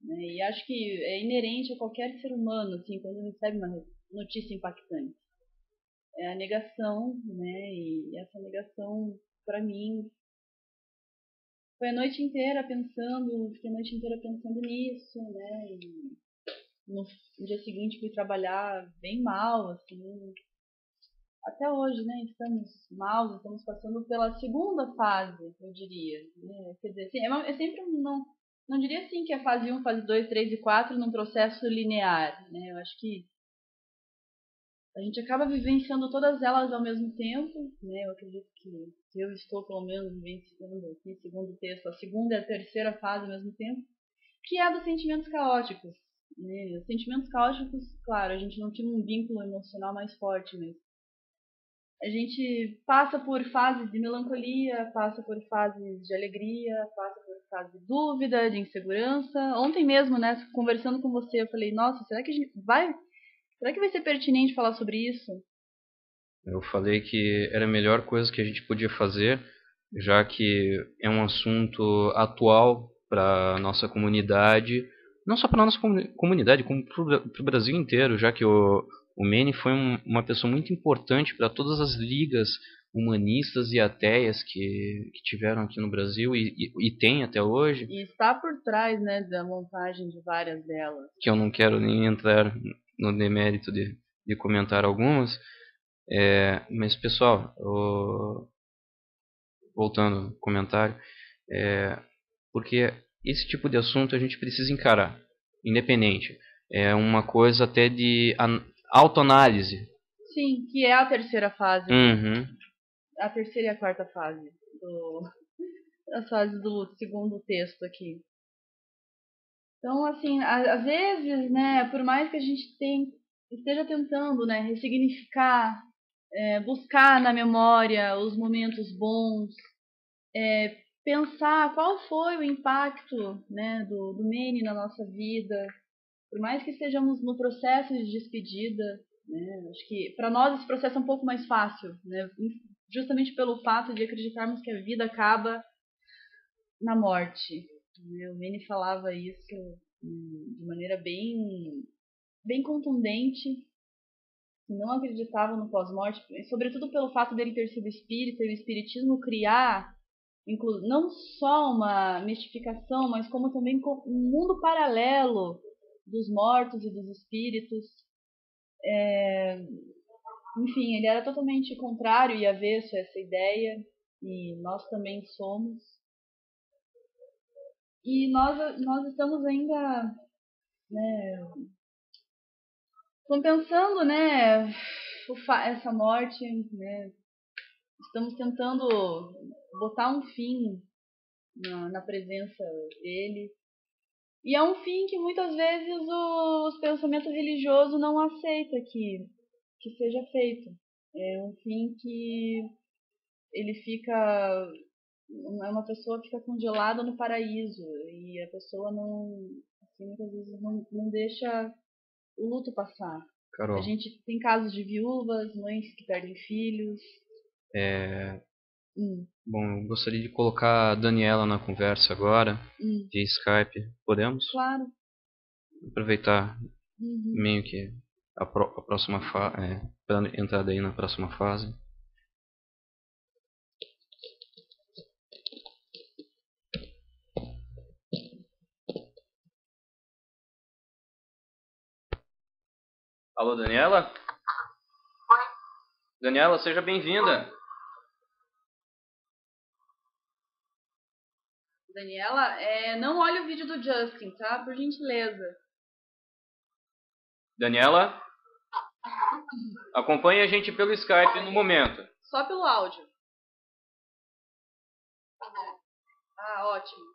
Né? E acho que é inerente a qualquer ser humano, assim, quando recebe uma notícia impactante. É a negação, né? E essa negação, para mim, foi a noite inteira pensando, fiquei a noite inteira pensando nisso, né? E no dia seguinte fui trabalhar bem mal, assim. Até hoje, né? Estamos mal, estamos passando pela segunda fase, eu diria. Né? Quer dizer, assim, é sempre não diria assim que é fase 1, fase 2, 3 e 4 num processo linear, né? Eu acho que a gente acaba vivenciando todas elas ao mesmo tempo, né? Eu acredito que eu estou, pelo menos, vivenciando aqui, segundo o texto, a segunda e a terceira fase ao mesmo tempo, que é a dos sentimentos caóticos. Né? Os sentimentos caóticos, claro, a gente não tinha um vínculo emocional mais forte, mas a gente passa por fases de melancolia, passa por fases de alegria, passa por fases de dúvida, de insegurança. Ontem mesmo, né, conversando com você, eu falei, nossa, será que vai ser pertinente falar sobre isso? Eu falei que era a melhor coisa que a gente podia fazer, já que é um assunto atual para nossa comunidade, não só para nossa comunidade, como para o Brasil inteiro, já que o Manny foi uma pessoa muito importante para todas as ligas humanistas e ateias que tiveram aqui no Brasil e tem até hoje. E está por trás, né, da montagem de várias delas. Que eu não quero nem entrar no demérito de comentar algumas. Mas, pessoal, voltando ao comentário, porque esse tipo de assunto a gente precisa encarar, independente. É uma coisa até de autoanálise. Sim, que é a terceira fase. Uhum. A terceira e a quarta fase. As fases do segundo texto aqui. Então, assim, às vezes, né, por mais que a gente esteja tentando, né, ressignificar, buscar na memória os momentos bons, pensar qual foi o impacto, né, do Manny na nossa vida, por mais que estejamos no processo de despedida, né, acho que para nós esse processo é um pouco mais fácil, né, justamente pelo fato de acreditarmos que a vida acaba na morte. O Manny falava isso de maneira bem contundente, não acreditava no pós-morte, sobretudo pelo fato dele ter sido espírita e o espiritismo criar não só uma mistificação, mas como também um mundo paralelo dos mortos e dos espíritos. Enfim, ele era totalmente contrário e avesso a essa ideia, e nós também somos. E nós estamos ainda, né, compensando, né, essa morte, né, estamos tentando botar um fim na presença dele. E é um fim que muitas vezes os pensamentos religiosos não aceitam que seja feito. É um fim que ele fica, uma pessoa fica congelada no paraíso e a pessoa não, assim, muitas vezes não deixa o luto passar. Carol. A gente tem casos de viúvas, mães que perdem filhos. Bom, eu gostaria de colocar a Daniela na conversa agora, via Skype. Podemos? Claro. Aproveitar meio que a próxima fase, para entrar daí na próxima fase. Alô, Daniela? Oi. Daniela, seja bem-vinda. Daniela, não olhe o vídeo do Justin, tá? Por gentileza. Daniela? Acompanhe a gente pelo Skype no momento. Só pelo áudio. Ah, ótimo.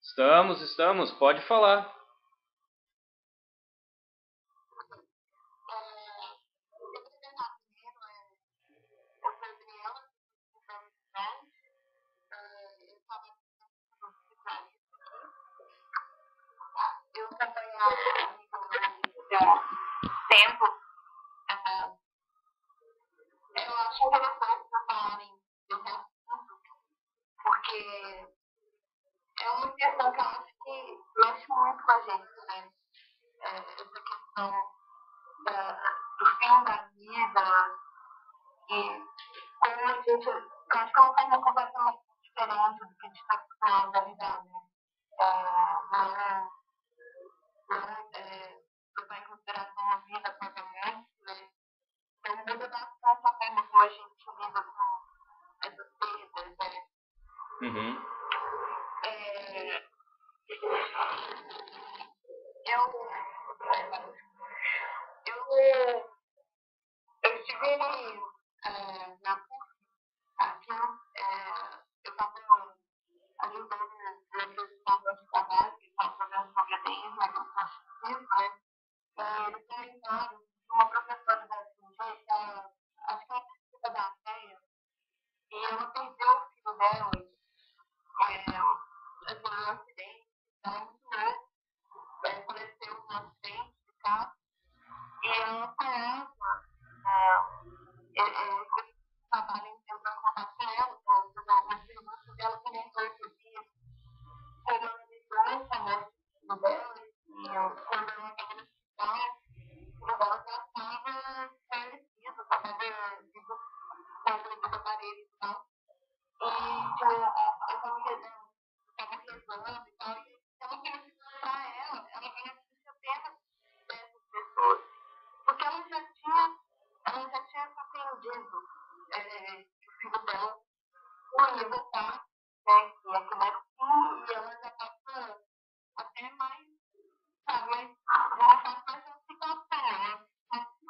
Estamos. Pode falar. Eu acompanhava tempo. Eu acho interessante vocês falarem desse assunto, porque é uma questão que eu acho que mexe muito com a gente, né? Essa questão do fim da vida e como a gente. Eu acho que é uma coisa completamente diferente do que a gente está acostumado a lidar, né? Levar em consideração a vida após a morte, né? Então muda bastante a forma como a gente lida com essas perdas, né? eles comentaram de uma professora da FG, que ela, acho que ela participa da ATEA, e ela perdeu o filho dela, assim, num acidente, ela é muito novo, faleceu num acidente de carro, e ela falava, eles trabalham tentando contato com ela, uma pergunta dela comentou esses dias, sobre uma lembrança, né, do dela, e quando ela estava no hospital, o dela já estava falecido, já estava com os aparelhos e tal, e tipo, a família dela estava rezando e tal, e ela queria pra ela vinha sentir pena dessas pessoas, porque ela já tinha compreendido que o filho dela não ia voltar, né, que aquilo era fim, e ela já estava até mais, sabe, já estava mais uma situação, né,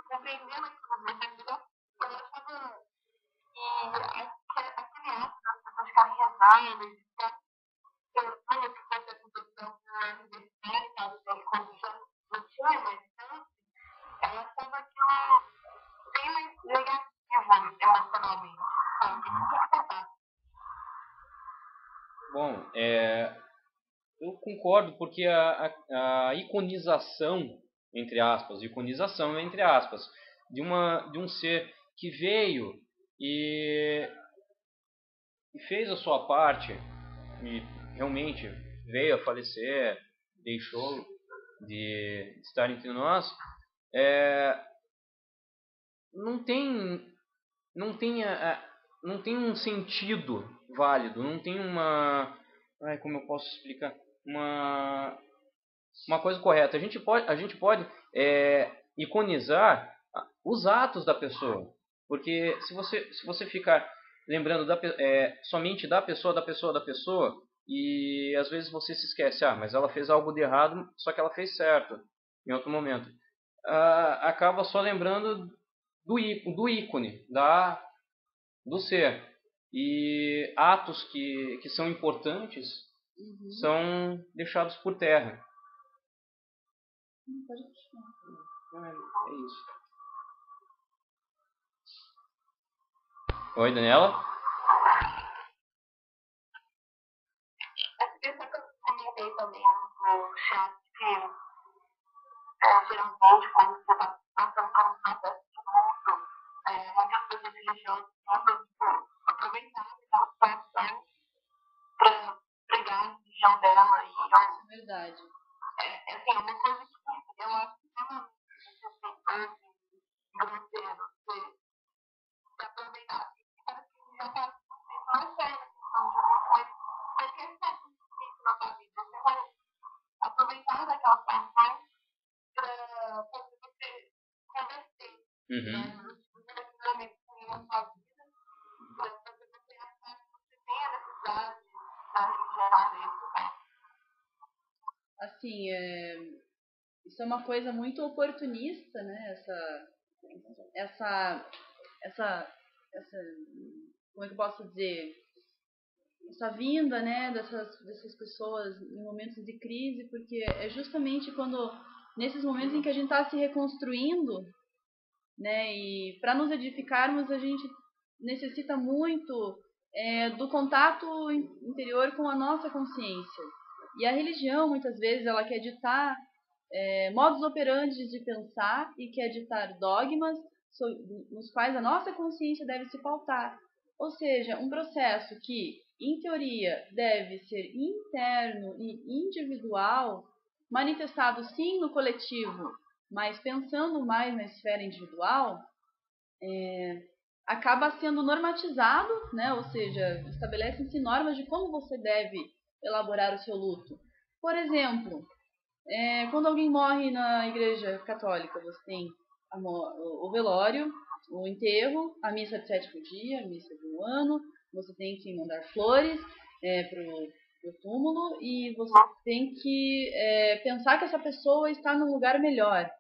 compreendendo aquilo, entendeu? Ela estava, e aquele ato das pessoas ficarem rezando, e pensando que fosse a situação universitária e tal, quando já não tinha mais chance, ela estava aquilo bem mais negativo emocionalmente, sabe? Bom, eu concordo porque a iconização, entre aspas, de um ser que veio e, e fez a sua parte e realmente veio a falecer, deixou de estar entre nós, não tem, não tem, não tem um sentido válido, não tem como eu posso explicar, uma coisa correta. A gente pode iconizar os atos da pessoa, porque se você ficar lembrando somente da pessoa, e às vezes você se esquece, mas ela fez algo de errado, só que ela fez certo em outro momento, acaba só lembrando do ícone, do ser. E atos que são importantes são deixados por terra. Pode continuar. É isso. Oi, Daniela? Essa questão que eu comentei também no chat, que geralmente quando você está passando por um processo de luto, muitas pessoas religiosas tentam aproveitar aquela situação para pregar a religião dela. E Verdade. assim, é uma coisa que eu acho extremamente desrespeitoso e grosseiro se aproveitar. Parece que já faz muito tempo, não é só na questão de luto, mas qualquer situação difícil na sua vida, você vai aproveitar daquela situação para você converter, né? Naquele momento que na sua vida, para você achar que você tem a necessidade da religião dele. Assim, isso é uma coisa muito oportunista, né? Essa, como é que eu posso dizer? Essa vinda, né, dessas pessoas em momentos de crise, porque é justamente nesses momentos em que a gente está se reconstruindo, né, e para nos edificarmos a gente necessita muito do contato interior com a nossa consciência. E a religião, muitas vezes, ela quer ditar modos operantes de pensar e quer ditar dogmas nos quais a nossa consciência deve se pautar. Ou seja, um processo que, em teoria, deve ser interno e individual, manifestado sim no coletivo, mas pensando mais na esfera individual, acaba sendo normatizado, né? Ou seja, estabelecem-se normas de como você deve elaborar o seu luto. Por exemplo, quando alguém morre na igreja católica, você tem o velório, o enterro, a missa de sétimo dia, a missa de um ano, você tem que mandar flores pro túmulo e você tem que pensar que essa pessoa está num lugar melhor,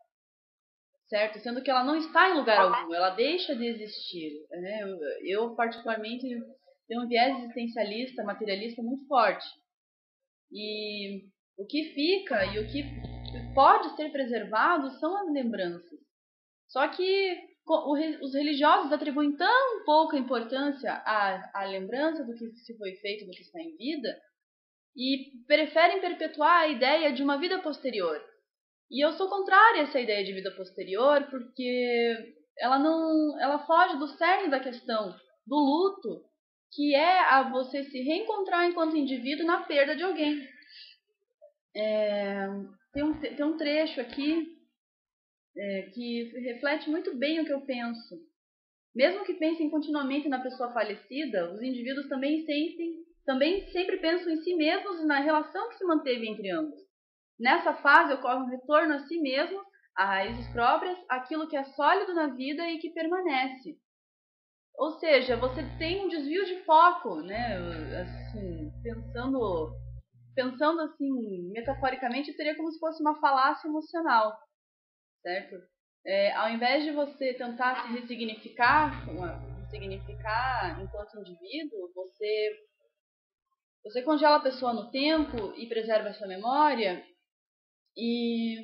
certo? Sendo que ela não está em lugar algum, ela deixa de existir, né? Eu particularmente tenho um viés existencialista, materialista muito forte. E o que fica e o que pode ser preservado são as lembranças. Só que os religiosos atribuem tão pouca importância à lembrança do que se foi feito, do que está em vida, e preferem perpetuar a ideia de uma vida posterior. E eu sou contrária a essa ideia de vida posterior, porque ela foge do cerne da questão do luto, que é a você se reencontrar enquanto indivíduo na perda de alguém. Tem um trecho aqui que reflete muito bem o que eu penso. Mesmo que pensem continuamente na pessoa falecida, os indivíduos também sempre pensam em si mesmos e na relação que se manteve entre ambos. Nessa fase ocorre um retorno a si mesmo, a raízes próprias, aquilo que é sólido na vida e que permanece. Ou seja, você tem um desvio de foco, né? Assim, pensando assim, metaforicamente, seria como se fosse uma falácia emocional, certo? Ao invés de você tentar se ressignificar enquanto indivíduo, você congela a pessoa no tempo e preserva a sua memória e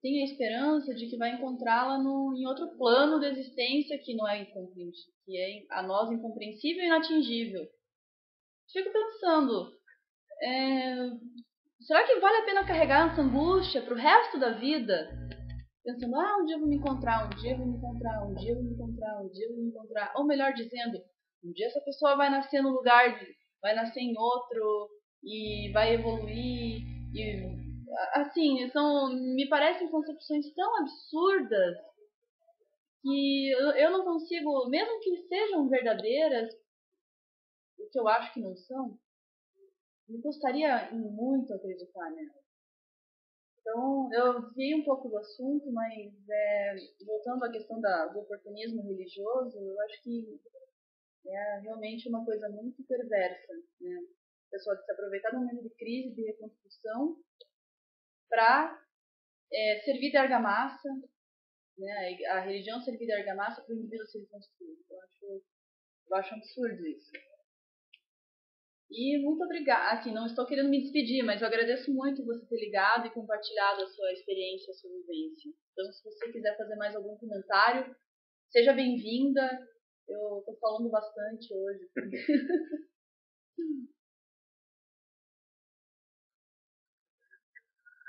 tem a esperança de que vai encontrá-la em outro plano de existência que não é que é a nós incompreensível e inatingível. Fico pensando, será que vale a pena carregar essa angústia para o resto da vida? Pensando, um dia eu vou me encontrar, um dia eu vou me encontrar, um dia eu vou me encontrar, um dia eu vou me encontrar. Ou melhor dizendo, um dia essa pessoa vai nascer no lugar, vai nascer em outro e vai evoluir. E, assim, me parecem concepções tão absurdas que eu não consigo, mesmo que sejam verdadeiras, o que eu acho que não são, me custaria muito acreditar nelas. Então, eu desviei um pouco do assunto, mas voltando à questão do oportunismo religioso, eu acho que é realmente uma coisa muito perversa, né? O pessoal se aproveitar do momento de crise, de reconstrução, para servir de argamassa, né? A religião servir de argamassa para o indivíduo se reconstruir. Eu acho um absurdo isso. E muito obrigada. Assim, não estou querendo me despedir, mas eu agradeço muito você ter ligado e compartilhado a sua experiência, a sua vivência. Então, se você quiser fazer mais algum comentário, seja bem-vinda. Eu estou falando bastante hoje.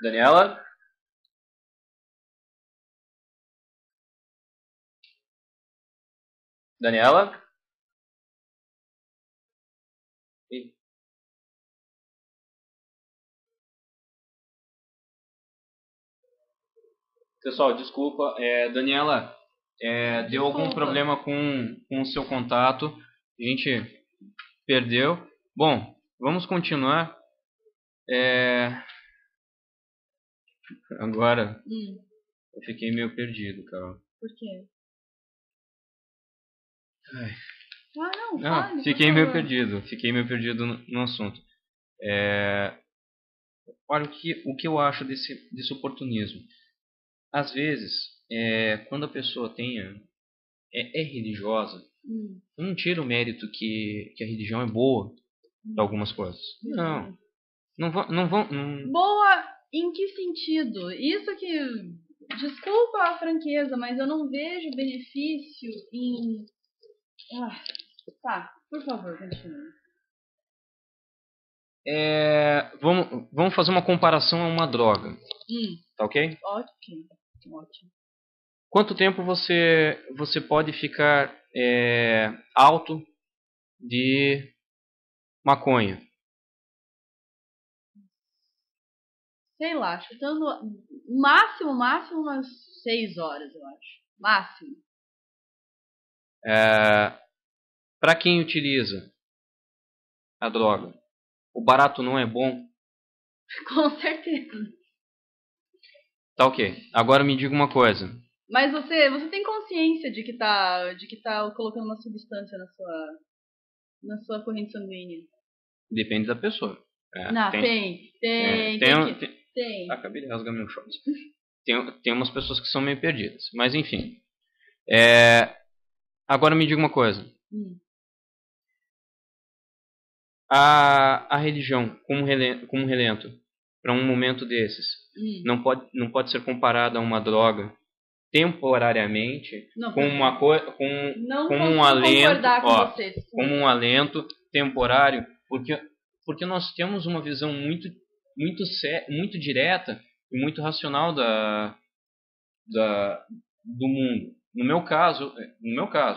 Daniela? Daniela? Pessoal, desculpa. Daniela, deu algum problema com o seu contato. A gente perdeu. Bom, vamos continuar. Agora, eu fiquei meio perdido, cara. Por quê? Ai. Não, fale, fiquei meio perdido no assunto. Olha, o que eu acho desse oportunismo. Às vezes, quando a pessoa é religiosa, eu não tiro o mérito que a religião é boa para algumas coisas. Não vão. Boa em que sentido? Isso que... Desculpa a franqueza, mas eu não vejo benefício em... Tá, por favor, continue. Vamos fazer uma comparação a uma droga. Tá ok? Ótimo. Quanto tempo você pode ficar alto de maconha? Sei lá, chutando máximo umas 6 horas, eu acho. Máximo. Para quem utiliza a droga, o barato não é bom? Com certeza. Tá ok. Agora me diga uma coisa. Mas você tem consciência de que tá colocando uma substância na sua corrente sanguínea? Depende da pessoa. Tem. Acabei de rasgar meu short. Tem umas pessoas que são meio perdidas. Mas enfim. Agora me diga uma coisa. A religião, como relento, para um momento desses, Não pode ser comparada a uma droga temporariamente Não, com uma não como um consigo alento, concordar com você. como um alento temporário, porque nós temos uma visão muito direta e muito racional do mundo. No meu caso,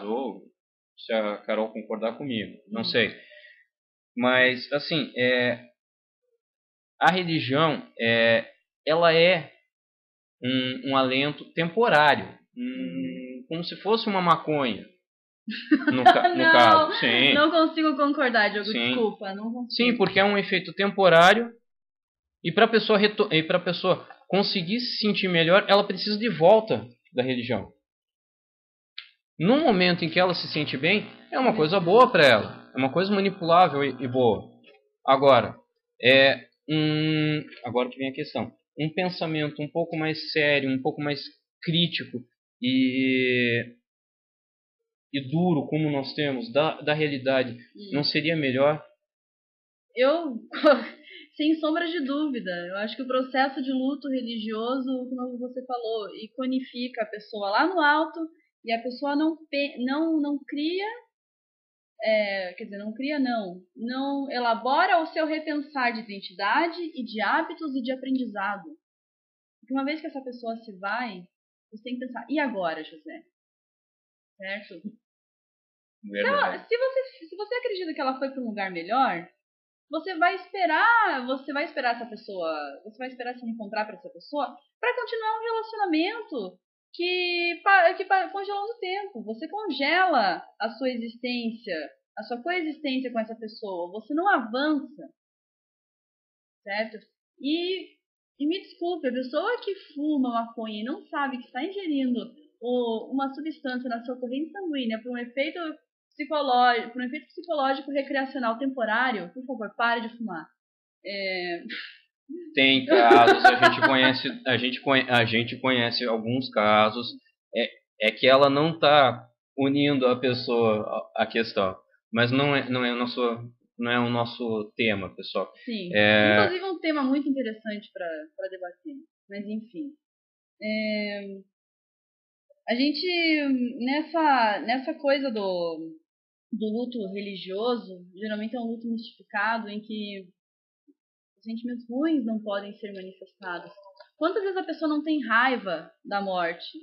ou se a Carol concordar comigo, não sei. Mas, assim, a religião, ela é um alento temporário, como se fosse uma maconha, no caso. Sim. Não consigo concordar, Diogo, Sim. desculpa. Não consigo. Sim, porque é um efeito temporário e para a pessoa conseguir se sentir melhor, ela precisa de volta da religião. No momento em que ela se sente bem, é uma coisa boa para ela. É uma coisa manipulável e boa. Agora, agora que vem a questão. Um pensamento um pouco mais sério, um pouco mais crítico e duro, como nós temos, da realidade, não seria melhor? Sem sombra de dúvida, eu acho que o processo de luto religioso, como você falou, iconifica a pessoa lá no alto e a pessoa não cria, não elabora o seu repensar de identidade e de hábitos e de aprendizado. Porque uma vez que essa pessoa se vai, você tem que pensar, e agora, José? Certo? Se você acredita que ela foi para um lugar melhor, você vai esperar essa pessoa, você vai esperar se encontrar para essa pessoa para continuar um relacionamento que congelou no tempo. Você congela a sua existência, a sua coexistência com essa pessoa. Você não avança, certo? E me desculpe, a pessoa que fuma maconha e não sabe que está ingerindo uma substância na sua corrente sanguínea por um efeito psicológico recreacional temporário, por favor, pare de fumar. Tem casos, a gente conhece alguns casos, que ela não está unindo a pessoa à questão, mas não é o nosso tema, pessoal. Sim, inclusive um tema muito interessante para debater, mas enfim. A gente, nessa coisa do luto religioso, geralmente é um luto mistificado em que os sentimentos ruins não podem ser manifestados. Quantas vezes a pessoa não tem raiva da morte?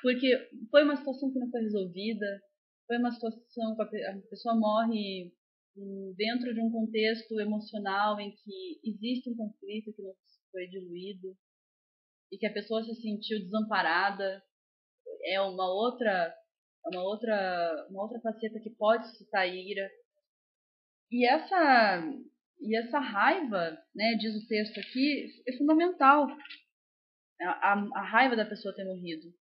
Porque foi uma situação que não foi resolvida, foi uma situação que a pessoa morre dentro de um contexto emocional em que existe um conflito que não foi diluído e que a pessoa se sentiu desamparada. É uma outra faceta que pode suscitar ira. E essa raiva, né, diz o texto aqui, é fundamental. A raiva da pessoa ter morrido.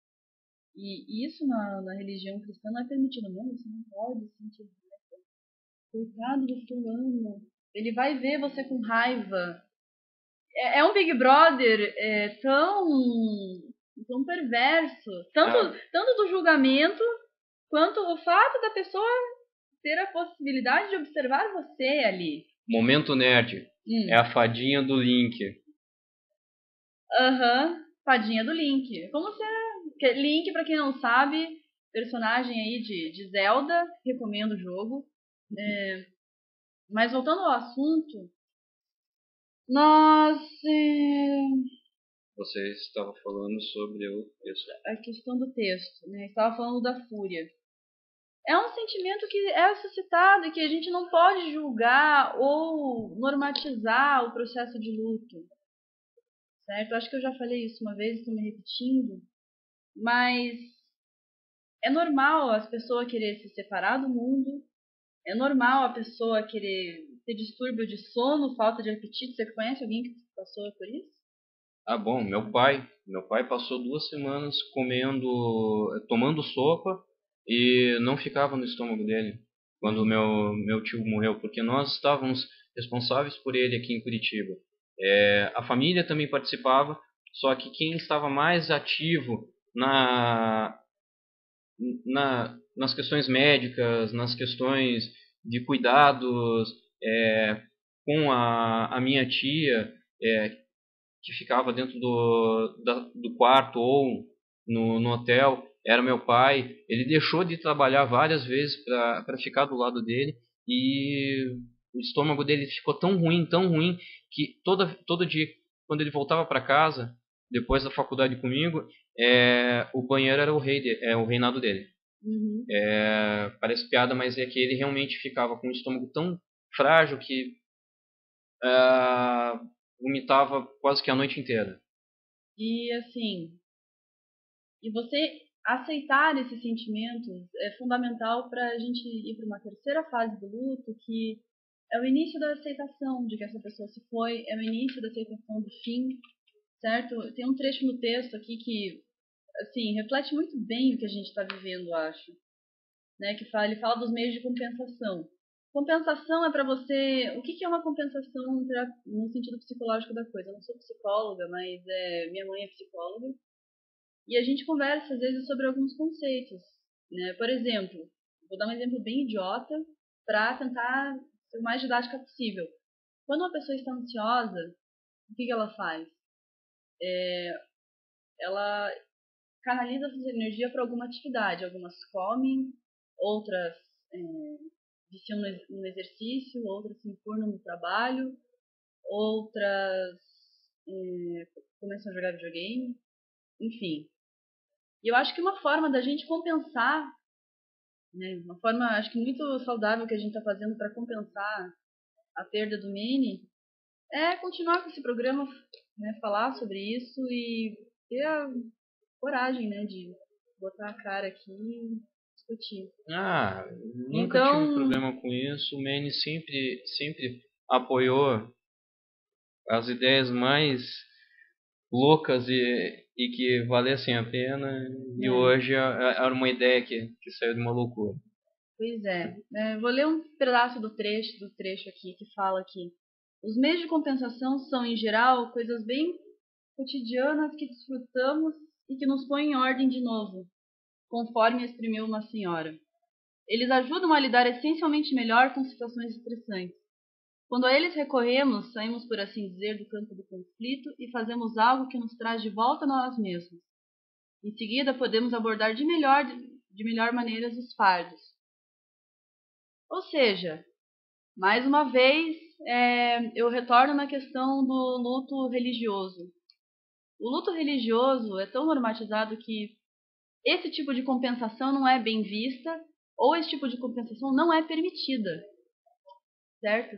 E isso na religião cristã não é permitido. Não, você não pode sentir raiva. Coitado do fulano. Ele vai ver você com raiva. É um Big Brother tão perverso. Tanto do julgamento, quanto o fato da pessoa ter a possibilidade de observar você ali. Momento nerd. É a fadinha do Link. Fadinha do Link. Link, pra quem não sabe, personagem aí de Zelda, recomendo o jogo. Mas voltando ao assunto, Você estava falando sobre o texto. A questão do texto, né? Estava falando da fúria. É um sentimento que é suscitado e que a gente não pode julgar ou normatizar o processo de luto. Certo? Acho que eu já falei isso uma vez, estou me repetindo. Mas é normal as pessoas querer se separar do mundo. É normal a pessoa querer ter distúrbio de sono, falta de apetite. Você conhece alguém que passou por isso? Bom, meu pai passou 2 semanas tomando sopa e não ficava no estômago dele quando meu tio morreu, porque nós estávamos responsáveis por ele aqui em Curitiba. A família também participava, só que quem estava mais ativo nas questões médicas, nas questões de cuidados com a minha tia, que ficava dentro do quarto ou no hotel era meu pai. Ele deixou de trabalhar várias vezes para ficar do lado dele, e o estômago dele ficou tão ruim, que todo dia, quando ele voltava para casa, depois da faculdade comigo, o banheiro era o reinado dele. Uhum. Parece piada, mas é que ele realmente ficava com o estômago tão frágil que vomitava quase que a noite inteira. E assim, e você aceitar esses sentimentos é fundamental para a gente ir para uma terceira fase do luto, que é o início da aceitação de que essa pessoa se foi, é o início da aceitação do fim, certo? Tem um trecho no texto aqui que, assim, reflete muito bem o que a gente está vivendo, eu acho, né? Que ele fala dos meios de compensação. Compensação é para você. O que é uma compensação no sentido psicológico da coisa? Eu não sou psicóloga, mas minha mãe é psicóloga. E a gente conversa, às vezes, sobre alguns conceitos. Né? Por exemplo, vou dar um exemplo bem idiota para tentar ser o mais didática possível. Quando uma pessoa está ansiosa, o que ela faz? Ela canaliza sua energia para alguma atividade. Algumas comem, outras viciam no exercício, outras se enfurnam no trabalho, outras começam a jogar videogame, enfim. E eu acho que uma forma da gente compensar, né, uma forma acho que muito saudável que a gente está fazendo para compensar a perda do Manny é continuar com esse programa, né, falar sobre isso e ter a coragem, né, de botar a cara aqui e discutir. Nunca tive problema com isso. O Manny sempre apoiou as ideias mais loucas e que valessem a pena. E hoje era uma ideia que saiu de uma loucura. Pois é. Vou ler um pedaço do trecho aqui que fala que os meios de compensação são, em geral, coisas bem cotidianas que desfrutamos e que nos põem em ordem de novo, conforme exprimiu uma senhora. Eles ajudam a lidar essencialmente melhor com situações estressantes. Quando a eles recorremos, saímos, por assim dizer, do campo do conflito e fazemos algo que nos traz de volta a nós mesmos. Em seguida, podemos abordar de melhor maneira os fardos. Ou seja, mais uma vez, eu retorno na questão do luto religioso. O luto religioso é tão normatizado que esse tipo de compensação não é bem vista ou esse tipo de compensação não é permitida, certo?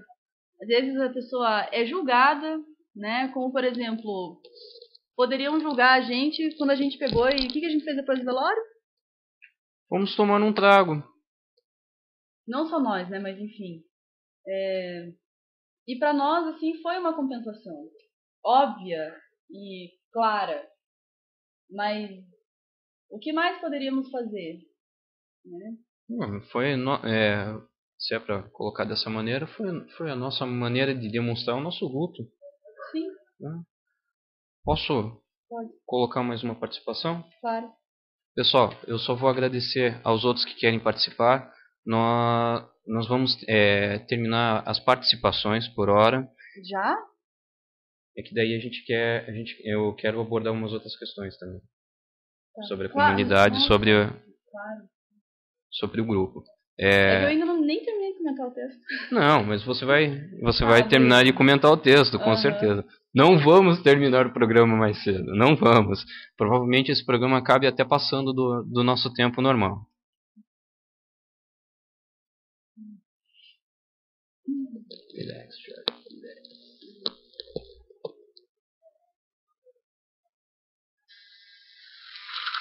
Às vezes a pessoa é julgada, né? Como, por exemplo, poderiam julgar a gente quando a gente pegou e o que a gente fez depois do velório? Fomos tomar um trago. Não só nós, né? Mas enfim. E para nós, assim, foi uma compensação óbvia e clara. Mas o que mais poderíamos fazer? Né? Se é para colocar dessa maneira, foi a nossa maneira de demonstrar o nosso luto. Sim. Né? Posso Pode. Colocar mais uma participação? Claro. Pessoal, eu só vou agradecer aos outros que querem participar. Nós vamos terminar as participações por hora. Já? É que daí eu quero abordar umas outras questões também. Tá. Sobre a comunidade, sobre o grupo. É que eu ainda nem terminei de comentar o texto. Não, mas você vai terminar de comentar o texto, com certeza. Não vamos terminar o programa mais cedo, não vamos. Provavelmente esse programa acabe até passando do nosso tempo normal. Relax, relax.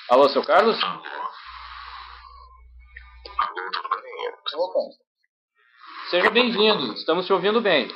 Alô, seu Carlos? Seja bem-vindo, estamos te ouvindo bem.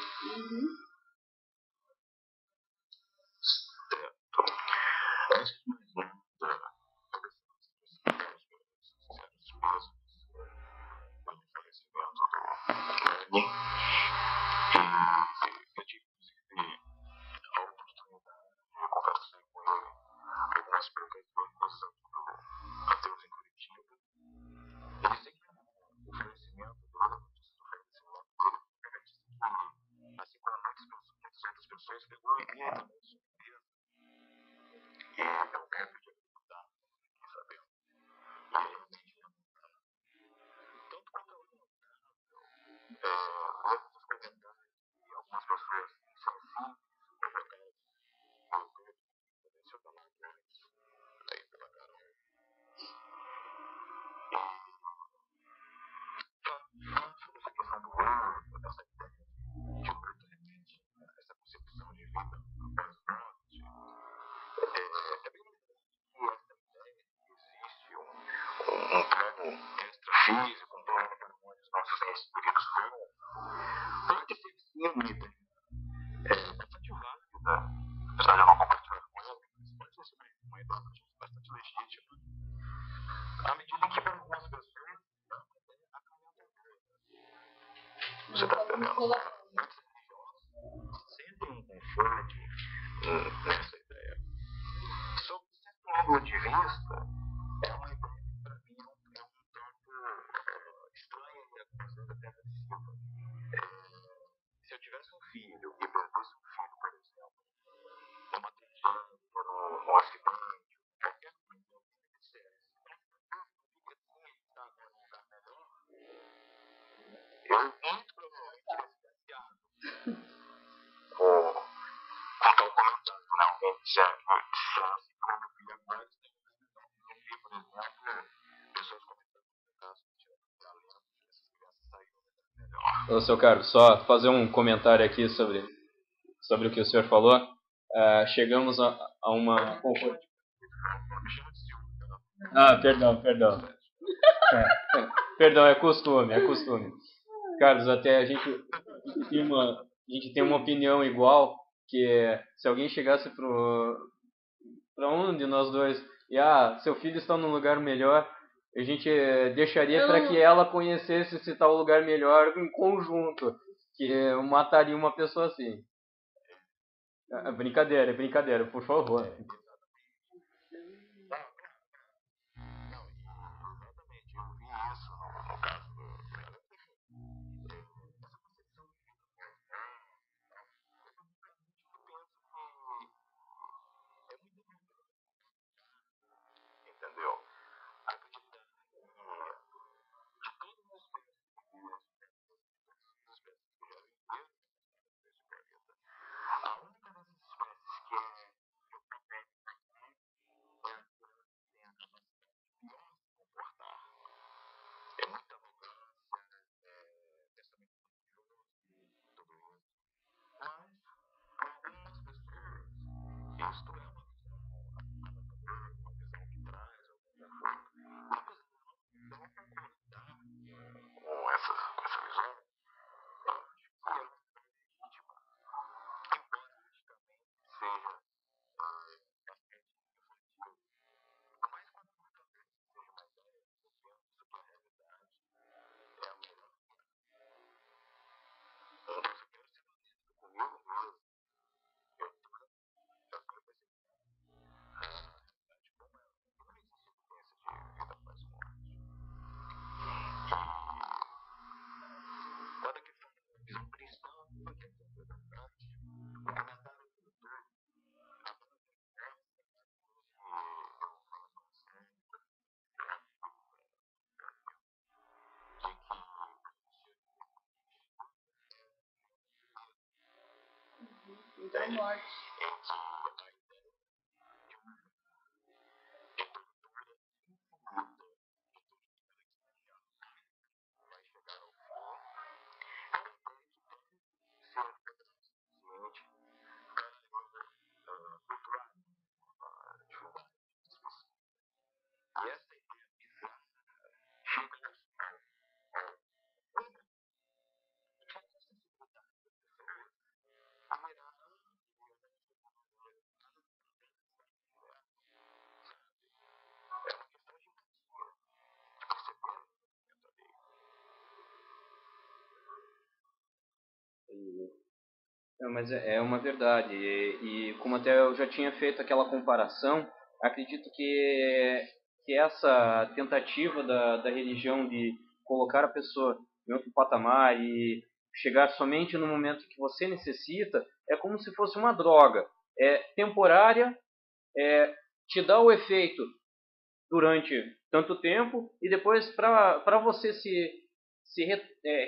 plano extrafísico, um plano para onde os nossos entes queridos vão, pode ser sim uma ideia bastante válida, apesar de eu não compartilhar com ela, mas pode ser uma ideia bastante legítima, à medida em que para algumas pessoas você está entendendo? Muitos religiosos sentem um conforto nessa ideia. Sob certo ângulo de vista, é uma ideia que para mim é um tanto estranha e às vezes até agressiva. Se eu tivesse um filho e perdesse um filho, por exemplo, numa tragédia, num acidente, qualquer coisa que dissesse, fica assim, ele está agora num lugar melhor, eu muito provavelmente teria silenciado com tal comentário, né? Alguém dissesse que o meu filho agora está em lugar melhor. Eu vi, por exemplo, pessoas comentando no caso de talento, que essas crianças saíram do lugar melhor. Ô, seu Carlos, só fazer um comentário aqui sobre o que o senhor falou. Chegamos a uma conclusão. Perdão. Perdão, é costume. Carlos, até a gente tem uma opinião igual, que se alguém chegasse para um de nós dois e seu filho está num lugar melhor, a gente deixaria para que ela conhecesse se está o lugar melhor em conjunto, que eu mataria uma pessoa assim. É brincadeira, por favor. Exatamente, eu vi isso no caso dela. Entendeu? Acreditar que de todas as espécies que já viveram nesse planeta, a única dessas espécies que eu também é a que tem a capacidade de pior se comportar. É muita arrogância, pensamento religioso e tudo isso. Mas, para algumas pessoas, isto é uma visão amadora, uma visão que traz algum conforto. Muitas não concordar com essa visão, eu acho que é uma visão legítima. Embora eticamente seja bastante infantil. Mas quando muitas vezes seja uma ideia, eu penso que a realidade é a melhor. Eu quero ser honesto comigo mesmo. Eu já quero perceber a realidade como ela. Não existe evidência de vida após morte. E quando a questão da visão cristã, a questão da verdade, o comentário do doutor, a base Então, morte. vai chegar ao fim, cultural, divulgar específico. E essa ideia bizarra chega ao sensibilidade das pessoas a virar é uma questão de empatia, de perceber o movimento ali. Não, mas é uma verdade. E como até eu já tinha feito aquela comparação, acredito que essa tentativa da religião de colocar a pessoa em outro patamar e chegar somente no momento que você necessita, é como se fosse uma droga. É temporária, te dá o efeito durante tanto tempo e depois para você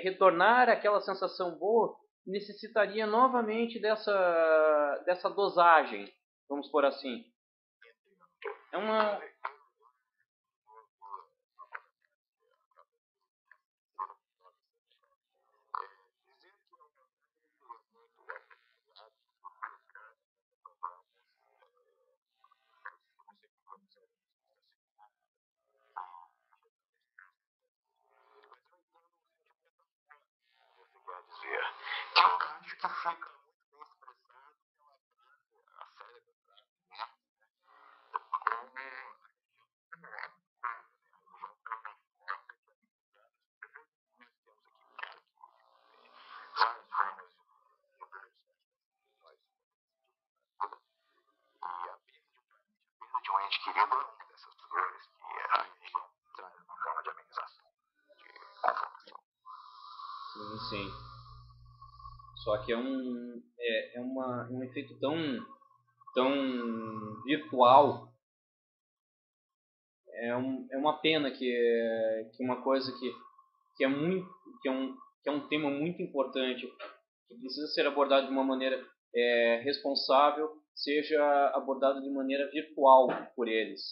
retornar aquela sensação boa, necessitaria novamente dessa dosagem, vamos por assim. É uma... fica muito bem expressado pela frase, a célebre frase, né? Como várias formas de perda de um ente querido dessas dores que a religião traz uma forma de amenização, de conformação. Sim. Só que é um efeito tão virtual. É uma pena que uma coisa que é muito que é um tema muito importante, que precisa ser abordado de uma maneira responsável, seja abordado de maneira virtual por eles.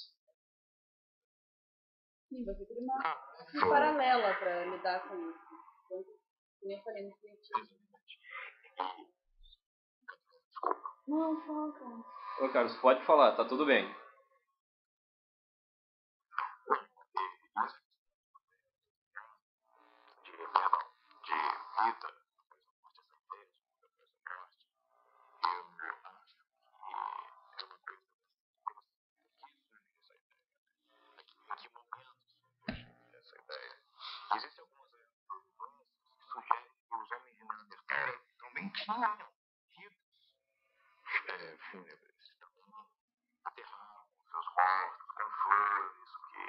Sim, você cria uma paralela para lidar com isso. Então, como eu falei no sentido. Não, fala. Ô, Carlos, pode falar, tá tudo bem. De vida, existem algumas evidências que sugerem que os homens de Neandertal também tinham ritos fúnebres. Aterravam seus mortos com flores, o que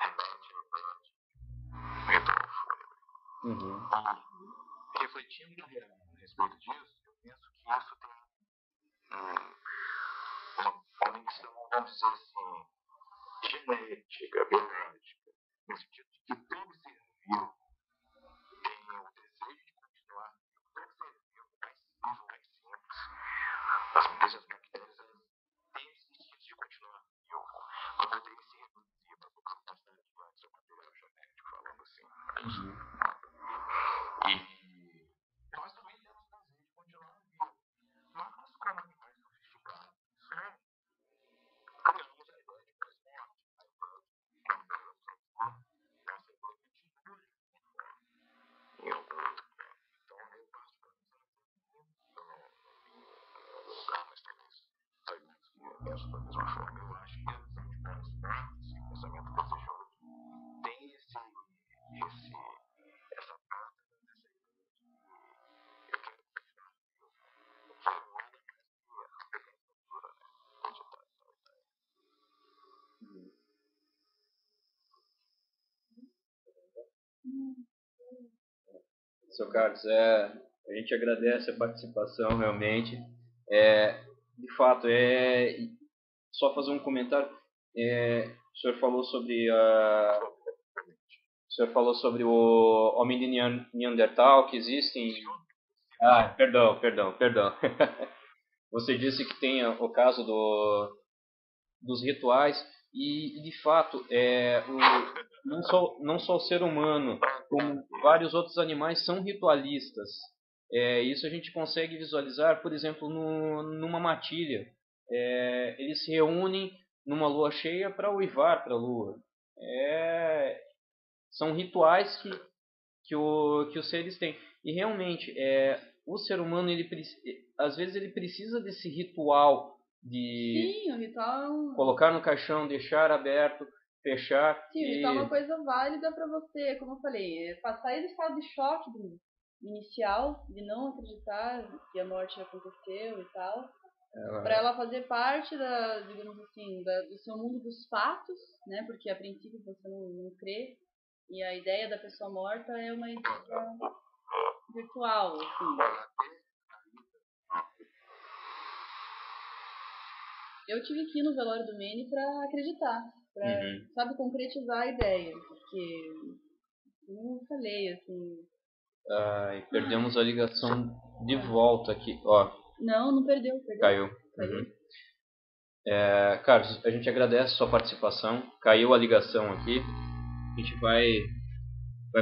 remete ao ritual fúnebre. E refletindo a respeito disso, eu penso que isso tem uma conexão, vamos dizer assim, genética, biológica, no sentido de que todo ser vivo tem o desejo de continuar vivo. Todo ser vivo, mais simples, as mesmas bactérias, elas têm esse instinto de continuar vivo, para poder se reproduzir, para poder se passar adiante seu material genético, falando assim. E nós também temos o desejo de continuar vivo, mas como animais sofisticados, criamos a ideia de pós-morte, a ideia de que andamos aqui, nossa evolutiva em algum outro plano. Então, eu particularmente não lugar, mas talvez saibamos que penso da mesma forma. Eu acho que a visão de pós-morte, esse pensamento desejoso, tem essa parte dessa ideia de eu quero continuar vivo, que não é nada mais que a frequência pura, né? Acreditar nessa ideia. Seu Carlos, a gente agradece a participação realmente. De fato, só fazer um comentário. O senhor falou sobre o homem de Neandertal que existem. Ah, perdão. Você disse que tem o caso dos rituais e de fato não só o ser humano, como vários outros animais são ritualistas. Isso a gente consegue visualizar, por exemplo, numa matilha. Eles se reúnem numa lua cheia para uivar para a lua. São rituais que os seres têm. E realmente, o ser humano, às vezes ele precisa desse ritual de Sim, o ritual. Colocar no caixão, deixar aberto, fechar. Sim, o ritual é uma coisa válida para você, como eu falei, passar esse estado de choque inicial, de não acreditar que a morte aconteceu e tal, para ela fazer parte digamos assim, do seu mundo dos fatos, né? Porque a princípio você não crê, e a ideia da pessoa morta é uma ideia virtual, assim. Eu tive que ir no velório do Manny pra acreditar, pra, sabe, concretizar a ideia, porque, como eu falei, assim... perdemos a ligação de volta aqui, ó. Não perdeu. Caiu. Carlos, a gente agradece a sua participação, caiu a ligação aqui, a gente vai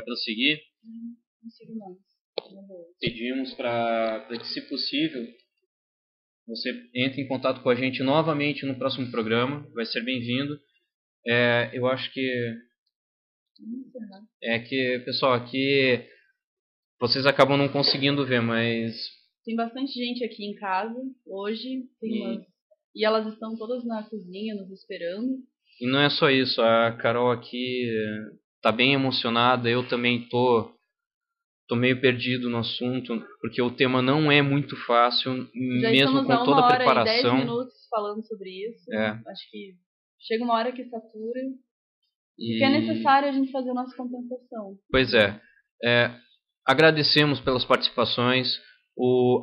prosseguir. Não sigo mais. Pedimos para que, se possível, você entre em contato com a gente novamente no próximo programa. Vai ser bem-vindo. Eu acho que pessoal, aqui vocês acabam não conseguindo ver, mas Tem bastante gente aqui em casa hoje. E elas estão todas na cozinha nos esperando. E não é só isso, a Carol aqui tá bem emocionada, eu também tô meio perdido no assunto, porque o tema não é muito fácil, Já mesmo estamos com há toda 1 a hora preparação. e 10 minutos falando sobre isso. É. Acho que chega uma hora que satura. E Que é necessário a gente fazer a nossa compensação. Pois é. Agradecemos pelas participações.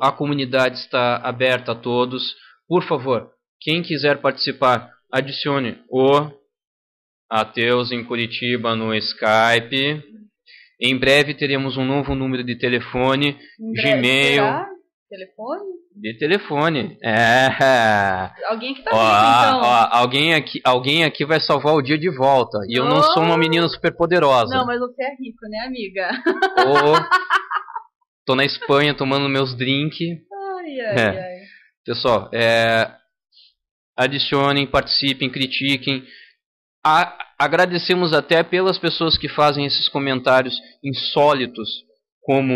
A comunidade está aberta a todos. Por favor, quem quiser participar, adicione o Ateus em Curitiba no Skype. Em breve teremos um novo número de telefone, Gmail. Será? Telefone? De telefone. Alguém que tá rico, então. Alguém aqui vai salvar o dia de volta. E eu não sou uma menina super poderosa. Não, mas você é rico, né, amiga? Tô na Espanha tomando meus drinks. Ai. Pessoal, adicionem, participem, critiquem. Agradecemos até pelas pessoas que fazem esses comentários insólitos, como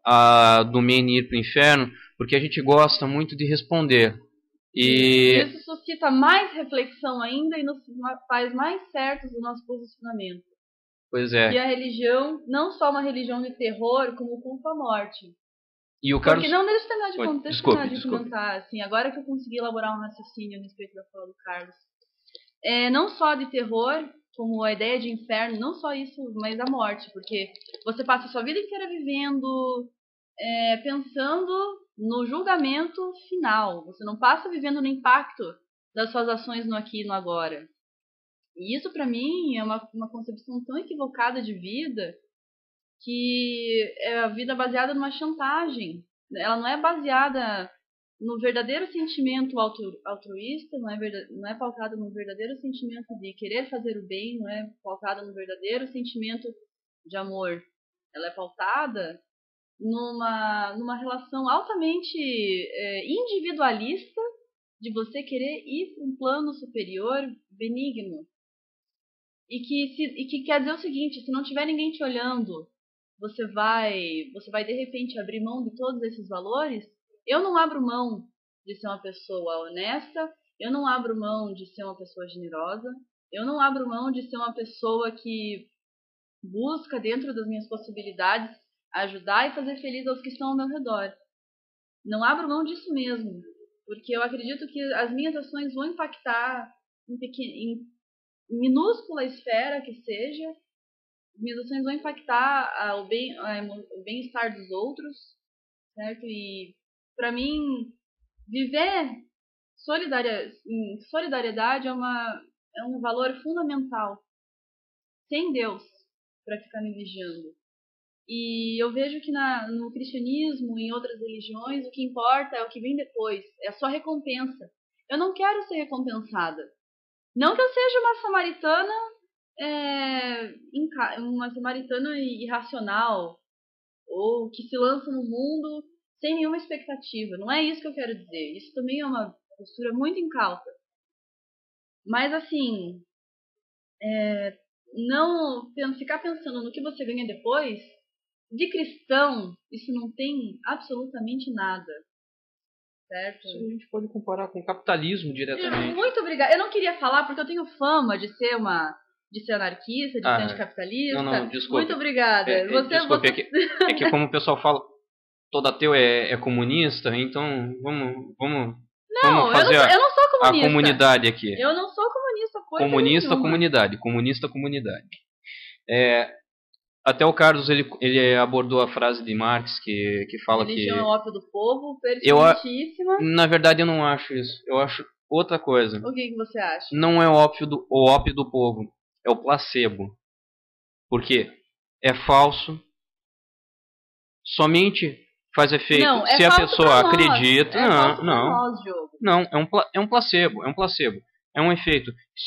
a do Mene ir pro inferno, porque a gente gosta muito de responder. E isso suscita mais reflexão ainda e nos faz mais certos do nosso posicionamento. Pois é. E a religião, não só uma religião de terror, como culto à morte. E o Carlos... Porque não, deixa eu terminar de Desculpe. comentar, assim, agora que eu consegui elaborar um raciocínio a respeito da fala do Carlos. Não só de terror, como a ideia de inferno, não só isso, mas a morte, porque você passa a sua vida inteira vivendo, pensando no julgamento final, você não passa vivendo no impacto das suas ações no aqui e no agora. E isso para mim é uma concepção tão equivocada de vida, que é a vida baseada numa chantagem. Ela não é baseada no verdadeiro sentimento altruísta, não é pautada no verdadeiro sentimento de querer fazer o bem, não é pautada no verdadeiro sentimento de amor. Ela é pautada numa relação altamente individualista de você querer ir para um plano superior benigno. E que quer dizer o seguinte, se não tiver ninguém te olhando, você vai de repente abrir mão de todos esses valores. Eu não abro mão de ser uma pessoa honesta, eu não abro mão de ser uma pessoa generosa, eu não abro mão de ser uma pessoa que busca, dentro das minhas possibilidades, ajudar e fazer feliz aos que estão ao meu redor. Não abro mão disso mesmo, porque eu acredito que as minhas ações vão impactar em minúscula esfera que seja, minhas ações vão impactar o bem-estar dos outros, certo? E para mim, viver em solidariedade é um valor fundamental. Sem Deus para ficar me vigiando. E eu vejo que no cristianismo e em outras religiões, o que importa é o que vem depois, é a sua recompensa. Eu não quero ser recompensada. Não que eu seja uma samaritana irracional, ou que se lança no mundo sem nenhuma expectativa. Não é isso que eu quero dizer. Isso também é uma postura muito incauta. Mas assim, não ficar pensando no que você ganha depois, de cristão, isso não tem absolutamente nada. Certo? Isso a gente pode comparar com o capitalismo diretamente. Muito obrigada. Eu não queria falar porque eu tenho fama de ser anarquista, de ser anticapitalista. Não, desculpa. Muito obrigada. Desculpe, é que como o pessoal fala, todo ateu é comunista, então vamos fazer eu não sou comunista. A comunidade aqui. Eu não sou comunista, comunidade. Até o Carlos ele abordou a frase de Marx que fala que religião é o ópio do povo, pertinentíssima. Na verdade eu não acho isso. Eu acho outra coisa. O que você acha? Não é o ópio do povo, é o placebo. Porque é falso. Somente faz efeito se a pessoa acredita. Não, é um placebo, é um efeito que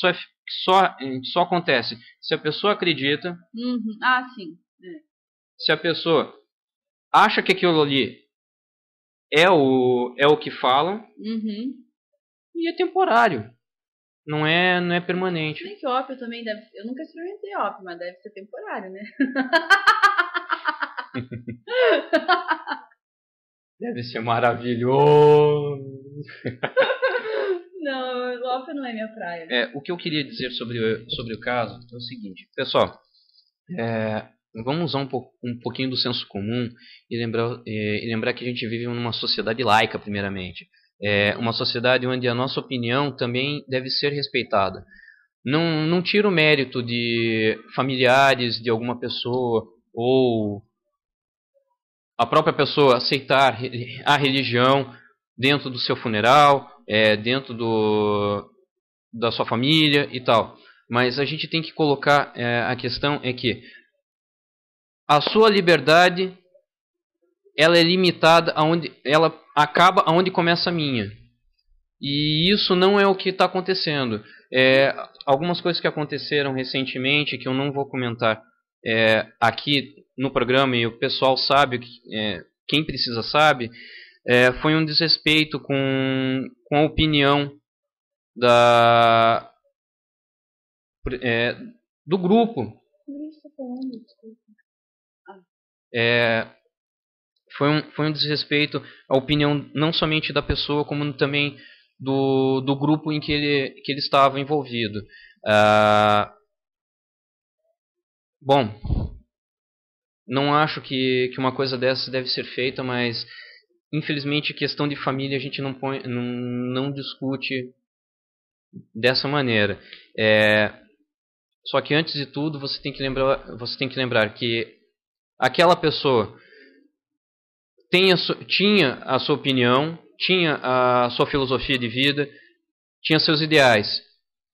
só acontece se a pessoa acredita. Sim. Se a pessoa acha que aquilo ali é o que falam, e é temporário, não é permanente. Nem que ópio também deve ser. Eu nunca experimentei ópio, mas deve ser temporário, né? Deve ser maravilhoso. Não, ópera não é minha praia. O que eu queria dizer sobre o caso é o seguinte, pessoal, vamos usar um pouquinho do senso comum e lembrar que a gente vive numa sociedade laica, primeiramente. Uma sociedade onde a nossa opinião também deve ser respeitada. Não tira o mérito de familiares de alguma pessoa ou a própria pessoa aceitar a religião dentro do seu funeral, dentro da sua família e tal. Mas a gente tem que colocar a questão é que a sua liberdade ela é limitada aonde ela acaba aonde começa a minha. E isso não é o que está acontecendo. Algumas coisas que aconteceram recentemente que eu não vou comentar aqui no programa e o pessoal sabe, quem precisa sabe, foi um desrespeito com a opinião do grupo. Foi um desrespeito à opinião não somente da pessoa, como também do grupo em que ele estava envolvido. Bom, não acho que uma coisa dessa deve ser feita, mas infelizmente questão de família a gente não discute dessa maneira. Só que antes de tudo você tem que lembrar que aquela pessoa tinha a sua opinião, tinha a sua filosofia de vida, tinha seus ideais.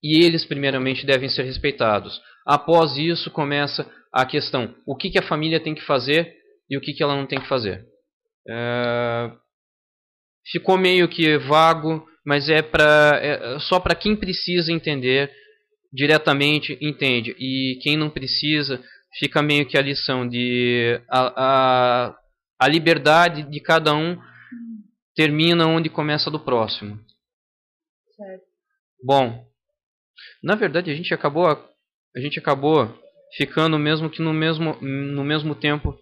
E eles, primeiramente, devem ser respeitados. Após isso, começa a questão: o que a família tem que fazer e o que ela não tem que fazer. Ficou meio que vago, mas só para quem precisa entender diretamente, entende. E quem não precisa, fica meio que a lição de a liberdade de cada um termina onde começa a do próximo. Certo. Bom, na verdade a gente acabou ficando mesmo que no mesmo tempo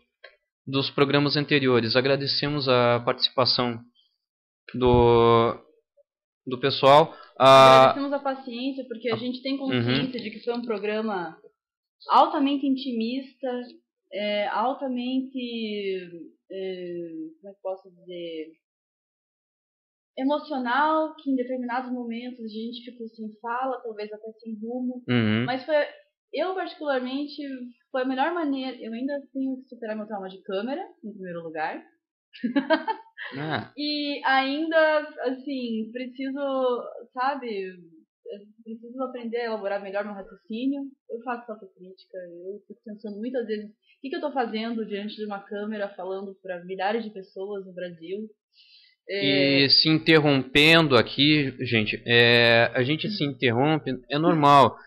dos programas anteriores. Agradecemos a participação do pessoal. Agradecemos a paciência, porque a gente tem consciência de que foi um programa altamente intimista, altamente, como é que posso dizer, emocional, que em determinados momentos a gente ficou sem fala, talvez até sem rumo, mas eu particularmente, foi a melhor maneira. Eu ainda tenho que superar meu trauma de câmera, em primeiro lugar. E ainda, assim, preciso aprender a elaborar melhor meu raciocínio. Eu faço autocrítica, eu fico pensando muitas vezes o que eu estou fazendo diante de uma câmera falando para milhares de pessoas no Brasil. E se interrompendo aqui, gente, a gente se interrompe, é normal.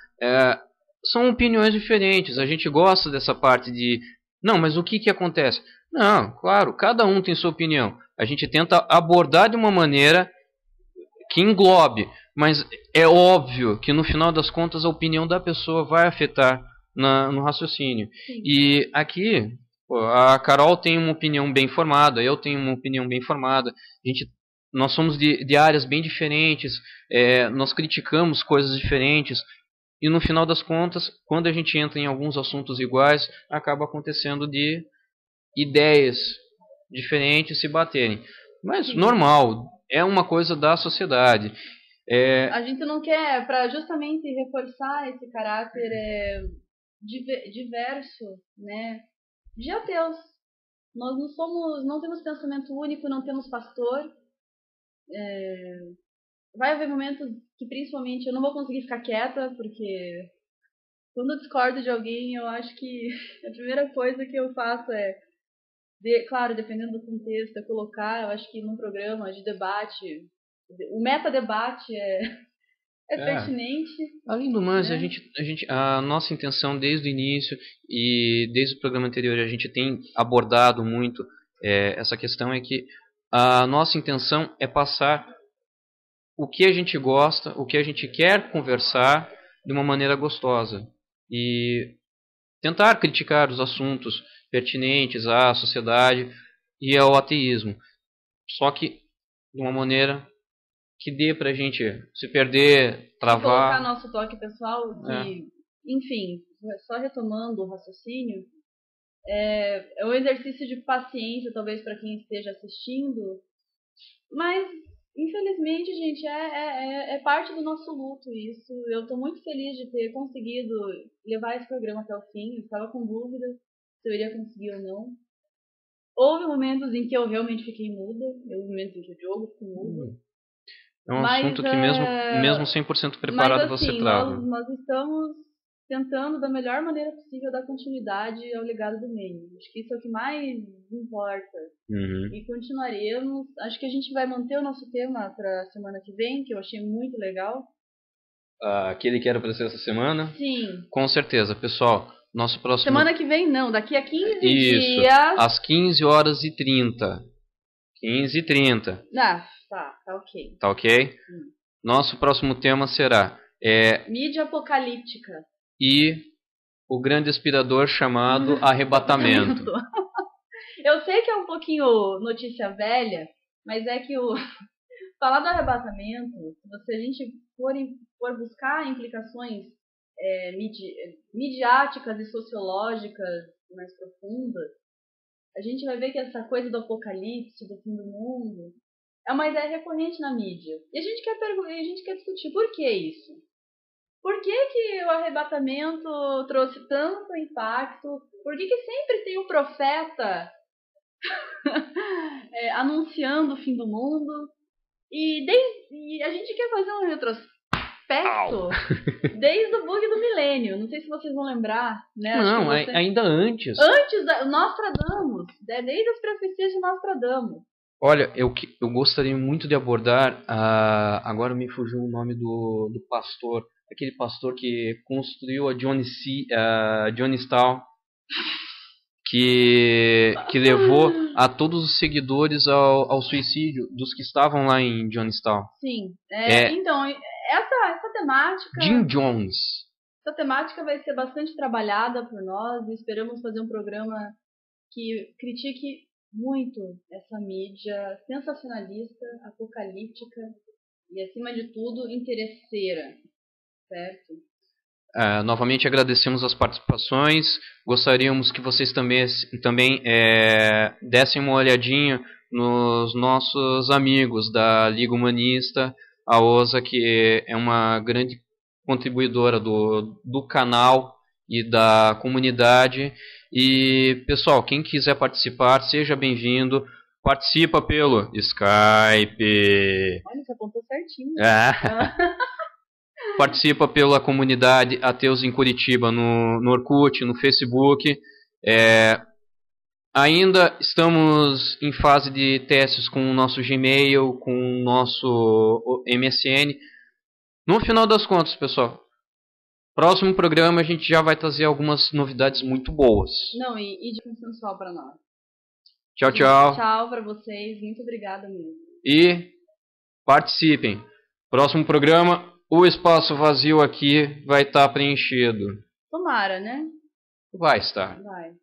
São opiniões diferentes, a gente gosta dessa parte de... Não, mas o que acontece? Não, claro, cada um tem sua opinião. A gente tenta abordar de uma maneira que englobe, mas é óbvio que no final das contas a opinião da pessoa vai afetar no raciocínio. Sim. E aqui, a Carol tem uma opinião bem formada, eu tenho uma opinião bem formada, nós somos de áreas bem diferentes, nós criticamos coisas diferentes, e no final das contas, quando a gente entra em alguns assuntos iguais, acaba acontecendo de ideias diferentes se baterem. Mas Sim. Normal, é uma coisa da sociedade. A gente não quer, para justamente reforçar esse caráter diverso, né, de ateus. Nós não temos pensamento único, não temos pastor. Vai haver momentos que principalmente eu não vou conseguir ficar quieta, porque quando eu discordo de alguém, eu acho que a primeira coisa que eu faço claro, dependendo do contexto, eu acho que num programa de debate, o metadebate é pertinente. Além do mais, né? a nossa intenção desde o início e desde o programa anterior, a gente tem abordado muito essa questão, é que a nossa intenção é passar o que a gente gosta, o que a gente quer conversar de uma maneira gostosa. E tentar criticar os assuntos pertinentes à sociedade e ao ateísmo. só que de uma maneira que dê pra gente se perder, Colocar travar. nosso toque pessoal, que, enfim, só retomando o raciocínio, é um exercício de paciência, talvez, para quem esteja assistindo, mas, infelizmente, gente, é parte do nosso luto isso. Eu tô muito feliz de ter conseguido levar esse programa até o fim. Eu estava com dúvidas se eu iria conseguir ou não. Houve momentos em que eu realmente fiquei muda, houve momentos em que o Diogo ficou mudo. É um assunto que mesmo 100% preparado mas, assim, você trava. nós estamos tentando da melhor maneira possível dar continuidade ao legado do Mene. Acho que isso é o que mais importa. E continuaremos. Acho que a gente vai manter o nosso tema para a semana que vem, que eu achei muito legal. Aquele que era para ser essa semana? Sim. Com certeza, pessoal. Nosso próximo... Semana que vem não, daqui a 15 Isso, dias. às 15h30. 15h30. Ah, tá ok. Tá ok? Nosso próximo tema será... mídia apocalíptica. E o grande aspirador chamado arrebatamento. Eu sei que é um pouquinho notícia velha, mas é que falar do arrebatamento, se a gente for buscar implicações midiáticas e sociológicas mais profundas, a gente vai ver que essa coisa do apocalipse, do fim do mundo, é uma ideia recorrente na mídia. E a gente quer discutir por que isso. Por que o arrebatamento trouxe tanto impacto? Por que sempre tem um profeta anunciando o fim do mundo? E a gente quer fazer um retrospecto desde o bug do milênio. Não sei se vocês vão lembrar, né? Não, ainda antes. Antes, Nostradamus. Desde as profecias de Nostradamus. Olha, eu gostaria muito de abordar... agora me fugiu o nome do pastor. Aquele pastor que construiu a Jonestown, que levou a todos os seguidores ao suicídio dos que estavam lá em Jonestown. Sim. Então, essa temática... Jim Jones. Essa temática vai ser bastante trabalhada por nós e esperamos fazer um programa que critique muito essa mídia sensacionalista, apocalíptica e, acima de tudo, interesseira. Certo? Novamente agradecemos as participações. Gostaríamos que vocês também dessem uma olhadinha nos nossos amigos da Liga Humanista, a OSA, que é uma grande contribuidora do canal e da comunidade. E, pessoal, quem quiser participar, seja bem-vindo. Participa pelo Skype. Olha, você apontou certinho. Participa pela comunidade Ateus em Curitiba no Orkut, no Facebook. Ainda estamos em fase de testes com o nosso Gmail, com o nosso MSN. No final das contas, pessoal, próximo programa a gente já vai trazer algumas novidades muito boas. Não, e de consensual para nós. Tchau, tchau. Tchau para vocês. Muito obrigada mesmo. E participem. Próximo programa... O espaço vazio aqui vai estar preenchido. Tomara, né? Vai estar. Vai.